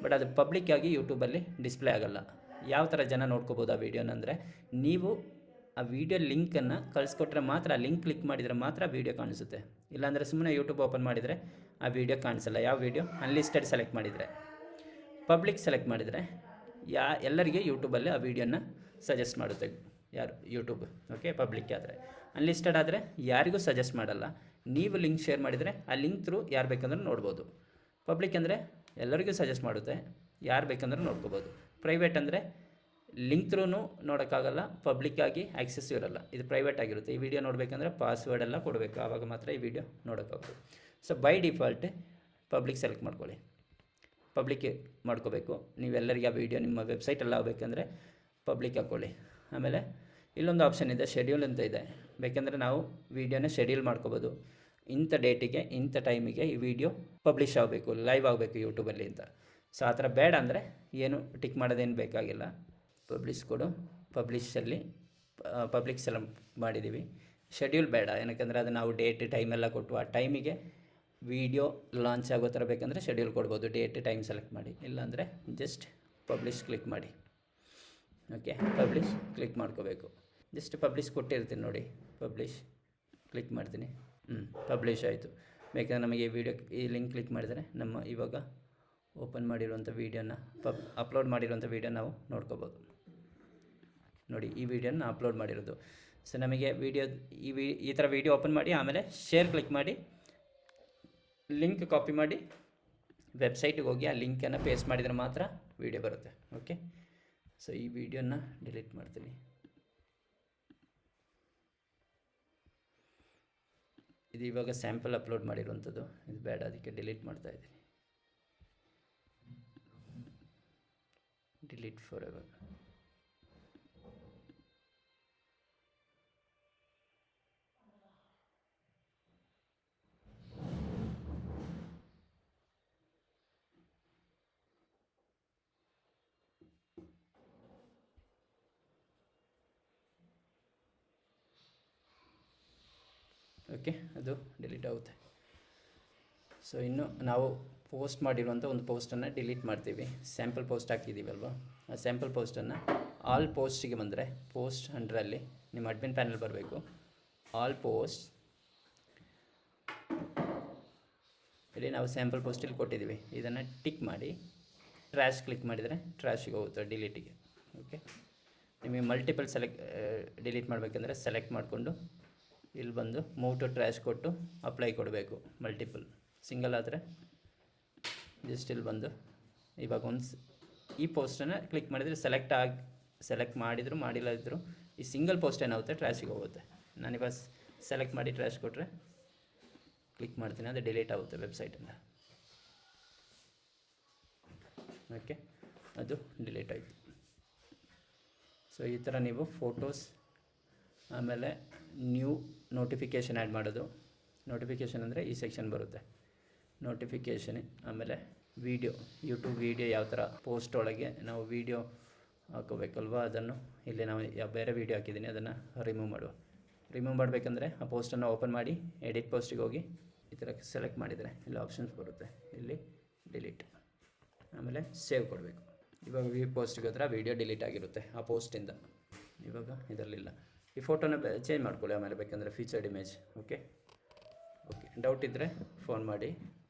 ಬಟ್ ಅದು ಪಬ್ಲಿಕ್ ಆಗಿ ಯೂಟ್ಯೂಬಲ್ಲಿ ಡಿಸ್ಪ್ಲೇ ಆಗೋಲ್ಲ. ಯಾವ ಥರ ಜನ ನೋಡ್ಕೋಬೋದು ಆ ವೀಡಿಯೋನಂದರೆ, ನೀವು ಆ ವೀಡಿಯೋ ಲಿಂಕನ್ನು ಕಳಿಸ್ಕೊಟ್ರೆ ಮಾತ್ರ, ಆ ಲಿಂಕ್ ಕ್ಲಿಕ್ ಮಾಡಿದರೆ ಮಾತ್ರ ವೀಡಿಯೋ ಕಾಣಿಸುತ್ತೆ. ಇಲ್ಲಾಂದರೆ ಸುಮ್ಮನೆ ಯೂಟ್ಯೂಬ್ ಓಪನ್ ಮಾಡಿದರೆ ಆ ವೀಡಿಯೋ ಕಾಣಿಸಲ್ಲ. ಯಾವ ವೀಡಿಯೋ ಅನ್ಲಿಸ್ಟೆಡ್ ಸೆಲೆಕ್ಟ್ ಮಾಡಿದರೆ. ಪಬ್ಲಿಕ್ ಸೆಲೆಕ್ಟ್ ಮಾಡಿದರೆ ಎಲ್ಲರಿಗೆ ಯೂಟ್ಯೂಬಲ್ಲಿ ಆ ವೀಡಿಯೋನ ಸಜೆಸ್ಟ್ ಮಾಡುತ್ತೆ ಯಾರು, ಯೂಟ್ಯೂಬ್. ಓಕೆ, ಪಬ್ಲಿಕ್ ಆದರೆ. ಅನ್ಲಿಸ್ಟೆಡ್ ಆದರೆ ಯಾರಿಗೂ ಸಜೆಸ್ಟ್ ಮಾಡಲ್ಲ, ನೀವು ಲಿಂಕ್ ಶೇರ್ ಮಾಡಿದರೆ ಆ ಲಿಂಕ್ ಥ್ರೂ ಯಾರು ಬೇಕಂದ್ರೆ ನೋಡ್ಬೋದು. ಪಬ್ಲಿಕ್ ಅಂದರೆ ಎಲ್ಲರಿಗೂ ಸಜೆಸ್ಟ್ ಮಾಡುತ್ತೆ, ಯಾರು ಬೇಕಂದ್ರೆ ನೋಡ್ಕೋಬೋದು. ಪ್ರೈವೇಟ್ ಅಂದರೆ ಲಿಂಕ್ ಥ್ರೂ ನೋಡೋಕ್ಕಾಗಲ್ಲ, ಪಬ್ಲಿಕ್ಕಾಗಿ ಆ್ಯಕ್ಸೆಸ್ ಇರೋಲ್ಲ, ಇದು ಪ್ರೈವೇಟ್ ಆಗಿರುತ್ತೆ. ಈ ವಿಡಿಯೋ ನೋಡಬೇಕಂದ್ರೆ ಪಾಸ್ವರ್ಡ್ ಎಲ್ಲ ಕೊಡಬೇಕು, ಆವಾಗ ಮಾತ್ರ ಈ ವಿಡಿಯೋ ನೋಡೋಕ್ಕಾಗೋದು. So by default public select ಮಾಡ್ಕೊಳ್ಳಿ, ಪಬ್ಲಿಕ್ ಮಾಡ್ಕೋಬೇಕು. ನೀವೆಲ್ಲರಿಗೆ ಆ ವೀಡಿಯೋ ನಿಮ್ಮ ವೆಬ್ಸೈಟಲ್ಲಿ ಆಗಬೇಕಂದ್ರೆ ಪಬ್ಲಿಕ್ ಹಾಕ್ಕೊಳ್ಳಿ. ಆಮೇಲೆ ಇಲ್ಲೊಂದು ಆಪ್ಷನ್ ಇದೆ, ಶೆಡ್ಯೂಲ್ ಅಂತ ಇದೆ. ಬೇಕೆಂದರೆ ನಾವು ವೀಡಿಯೋನ ಶೆಡ್ಯೂಲ್ ಮಾಡ್ಕೋಬೋದು. ಇಂಥ ಡೇಟಿಗೆ ಇಂಥ ಟೈಮಿಗೆ ಈ ವಿಡಿಯೋ ಪಬ್ಲಿಷ್ ಆಗಬೇಕು, ಲೈವ್ ಆಗಬೇಕು ಯೂಟ್ಯೂಬಲ್ಲಿ ಅಂತ. ಸೊ ಆ ಥರ ಬೇಡ ಅಂದರೆ ಏನು ಟಿಕ್ ಮಾಡೋದೇನು ಬೇಕಾಗಿಲ್ಲ. ಪಬ್ಲಿಷ್ ಕೊಡು, ಪಬ್ಲಿಷಲ್ಲಿ ಪಬ್ಲಿಕ್ ಸೆಲೆಕ್ಟ್ ಮಾಡಿದ್ದೀವಿ. ಶೆಡ್ಯೂಲ್ ಬೇಡ, ಏನಕ್ಕೆಂದರೆ ಅದು ನಾವು ಡೇಟ್ ಟೈಮೆಲ್ಲ ಕೊಟ್ಟು ಆ ಟೈಮಿಗೆ ವೀಡಿಯೋ ಲಾಂಚ್ ಆಗೋ ಥರ ಬೇಕಂದರೆ ಶೆಡ್ಯೂಲ್ ಕೊಡ್ಬೋದು, ಡೇಟ್ ಟೈಮ್ ಸೆಲೆಕ್ಟ್ ಮಾಡಿ. ಇಲ್ಲಾಂದರೆ ಜಸ್ಟ್ ಪಬ್ಲಿಷ್ ಕ್ಲಿಕ್ ಮಾಡಿ. ಓಕೆ, ಪಬ್ಲಿಷ್ ಕ್ಲಿಕ್ ಮಾಡ್ಕೋಬೇಕು. ಜಸ್ಟ್ ಪಬ್ಲಿಷ್ ಕೊಟ್ಟಿರ್ತೀನಿ ನೋಡಿ, ಪಬ್ಲಿಷ್ ಕ್ಲಿಕ್ ಮಾಡ್ತೀನಿ. ಪಬ್ಲಿಷ್ ಆಯಿತು. ಬೇಕಾದ್ರೆ ನಮಗೆ ಈ ಲಿಂಕ್ ಕ್ಲಿಕ್ ಮಾಡಿದರೆ ನಮ್ಮ ಇವಾಗ ಓಪನ್ ಮಾಡಿರುವಂಥ ವೀಡಿಯೋನ ಅಪ್ಲೋಡ್ ಮಾಡಿರುವಂಥ ವೀಡಿಯೋ ನಾವು ನೋಡ್ಕೋಬೋದು. ನೋಡಿ, ಈ ವಿಡಿಯೋನ ಅಪ್ಲೋಡ್ ಮಾಡಿರೋದು. ಸೊ ನಮಗೆ ವೀಡಿಯೋ ಈ ಥರ ವೀಡಿಯೋ ಓಪನ್ ಮಾಡಿ ಆಮೇಲೆ ಶೇರ್ ಕ್ಲಿಕ್ ಮಾಡಿ ಲಿಂಕ್ ಕಾಪಿ ಮಾಡಿ ವೆಬ್ಸೈಟಿಗೆ ಹೋಗಿ ಆ ಲಿಂಕನ್ನು ಪೇಸ್ಟ್ ಮಾಡಿದರೆ ಮಾತ್ರ ವೀಡಿಯೋ ಬರುತ್ತೆ. ಓಕೆ, ಸೊ ಈ ವಿಡಿಯೋನ ಡಿಲೀಟ್ ಮಾಡ್ತೀನಿ. ಇದು ಇವಾಗ ಸ್ಯಾಂಪಲ್ ಅಪ್ಲೋಡ್ ಮಾಡಿರುವಂಥದ್ದು, ಇದು ಬೇಡ, ಅದಕ್ಕೆ ಡಿಲೀಟ್ ಮಾಡ್ತಾ ಇದ್ದೀನಿ. Delete for ever. ಓಕೆ, ಅದು ಡಿಲೀಟ್ ಆಗುತ್ತೆ. ಸೊ ಇನ್ನು ನಾವು ಪೋಸ್ಟ್ ಮಾಡಿರುವಂಥ ಒಂದು ಪೋಸ್ಟನ್ನು ಡಿಲೀಟ್ ಮಾಡ್ತೀವಿ. ಸ್ಯಾಂಪಲ್ ಪೋಸ್ಟ್ ಹಾಕಿದ್ದೀವಲ್ವ, ಆ ಸ್ಯಾಂಪಲ್ ಪೋಸ್ಟನ್ನು ಆಲ್ ಪೋಸ್ಟಿಗೆ ಬಂದರೆ, ಪೋಸ್ಟ್ ಅಂಡರಲ್ಲಿ ನಿಮ್ಮ ಅಡ್ಮಿನ್ ಪ್ಯಾನಲ್ ಬರಬೇಕು. ಆಲ್ ಪೋಸ್ಟ್, ಇಲ್ಲಿ ನಾವು ಸ್ಯಾಂಪಲ್ ಪೋಸ್ಟಲ್ಲಿ ಕೊಟ್ಟಿದ್ದೀವಿ, ಇದನ್ನು ಟಿಕ್ ಮಾಡಿ. ಟ್ರ್ಯಾಶ್ ಕ್ಲಿಕ್ ಮಾಡಿದರೆ ಟ್ರ್ಯಾಶಿಗೆ ಹೋಗುತ್ತೆ, ಡಿಲೀಟಿಗೆ. ಓಕೆ, ನಿಮಗೆ ಮಲ್ಟಿಪಲ್ ಡಿಲೀಟ್ ಮಾಡಬೇಕಂದ್ರೆ ಸೆಲೆಕ್ಟ್ ಮಾಡಿಕೊಂಡು ಇಲ್ಲಿ ಬಂದು ಮೂವ್ ಟು ಟ್ರ್ಯಾಶ್ ಕೊಟ್ಟು ಅಪ್ಲೈ ಕೊಡಬೇಕು. ಮಲ್ಟಿಪಲ್, ಸಿಂಗಲ್ ಆದರೆ ಜಸ್ಟ್ ಇಲ್ಲಿ ಬಂದು ಇವಾಗ ಈ ಪೋಸ್ಟನ್ನು ಕ್ಲಿಕ್ ಮಾಡಿದರೆ ಸೆಲೆಕ್ಟ್ ಮಾಡಿದ್ರು ಮಾಡಿಲ್ಲ ಇದ್ದರೂ ಈ ಸಿಂಗಲ್ ಪೋಸ್ಟ್ ಏನಾಗುತ್ತೆ ಟ್ರ್ಯಾಶಿಗೆ ಹೋಗುತ್ತೆ. ನಾನಿವಾಗ ಸೆಲೆಕ್ಟ್ ಮಾಡಿ ಟ್ರ್ಯಾಶ್ ಕೊಟ್ಟರೆ ಕ್ಲಿಕ್ ಮಾಡ್ತೀನಿ, ಅದು ಡಿಲೀಟ್ ಆಗುತ್ತೆ ವೆಬ್ಸೈಟಿಂದ. ಓಕೆ, ಅದು ಡಿಲೀಟ್ ಆಯಿತು. ಸೊ ಈ ಥರ ನೀವು ಫೋಟೋಸ್, ಆಮೇಲೆ ನ್ಯೂ ನೋಟಿಫಿಕೇಷನ್ ಆ್ಯಡ್ ಮಾಡೋದು. ನೋಟಿಫಿಕೇಷನ್ ಅಂದರೆ ಈ ಸೆಕ್ಷನ್ ಬರುತ್ತೆ, ನೋಟಿಫಿಕೇಷನ್. ಆಮೇಲೆ ವೀಡಿಯೋ, ಯೂಟ್ಯೂಬ್ ವೀಡಿಯೋ ಯಾವ ಥರ ಪೋಸ್ಟ್ ಒಳಗೆ ನಾವು ವೀಡಿಯೋ ಹಾಕೋಬೇಕಲ್ವ, ಅದನ್ನು ಇಲ್ಲಿ ನಾವು ಬೇರೆ ವೀಡಿಯೋ ಹಾಕಿದ್ದೀನಿ ಅದನ್ನು ರಿಮೂವ್ ಮಾಡಬೇಕಂದ್ರೆ ಆ ಪೋಸ್ಟನ್ನು ಓಪನ್ ಮಾಡಿ ಎಡಿಟ್ ಪೋಸ್ಟಿಗೆ ಹೋಗಿ ಈ ಥರ ಸೆಲೆಕ್ಟ್ ಮಾಡಿದರೆ ಇಲ್ಲಿ ಆಪ್ಷನ್ಸ್ ಬರುತ್ತೆ, ಇಲ್ಲಿ ಡಿಲೀಟ್, ಆಮೇಲೆ ಸೇವ್ ಕೊಡಬೇಕು. ಇವಾಗ ಪೋಸ್ಟಿಗೆ ಹೋದ್ರೆ ಆ ವೀಡಿಯೋ ಡಿಲೀಟ್ ಆಗಿರುತ್ತೆ ಆ ಪೋಸ್ಟಿಂದ. ಇವಾಗ ಇದರಲ್ಲಿಲ್ಲ. ಈ ಫೋಟೋನ ಚೇಂಜ್ ಮಾಡ್ಕೊಳ್ಳಿ ಆಮೇಲೆ ಬೇಕಂದರೆ ಫೀಚರ್ಡ್ ಇಮೇಜ್. ಓಕೆ, ಡೌಟ್ ಇದ್ದರೆ ಫೋನ್ ಮಾಡಿ.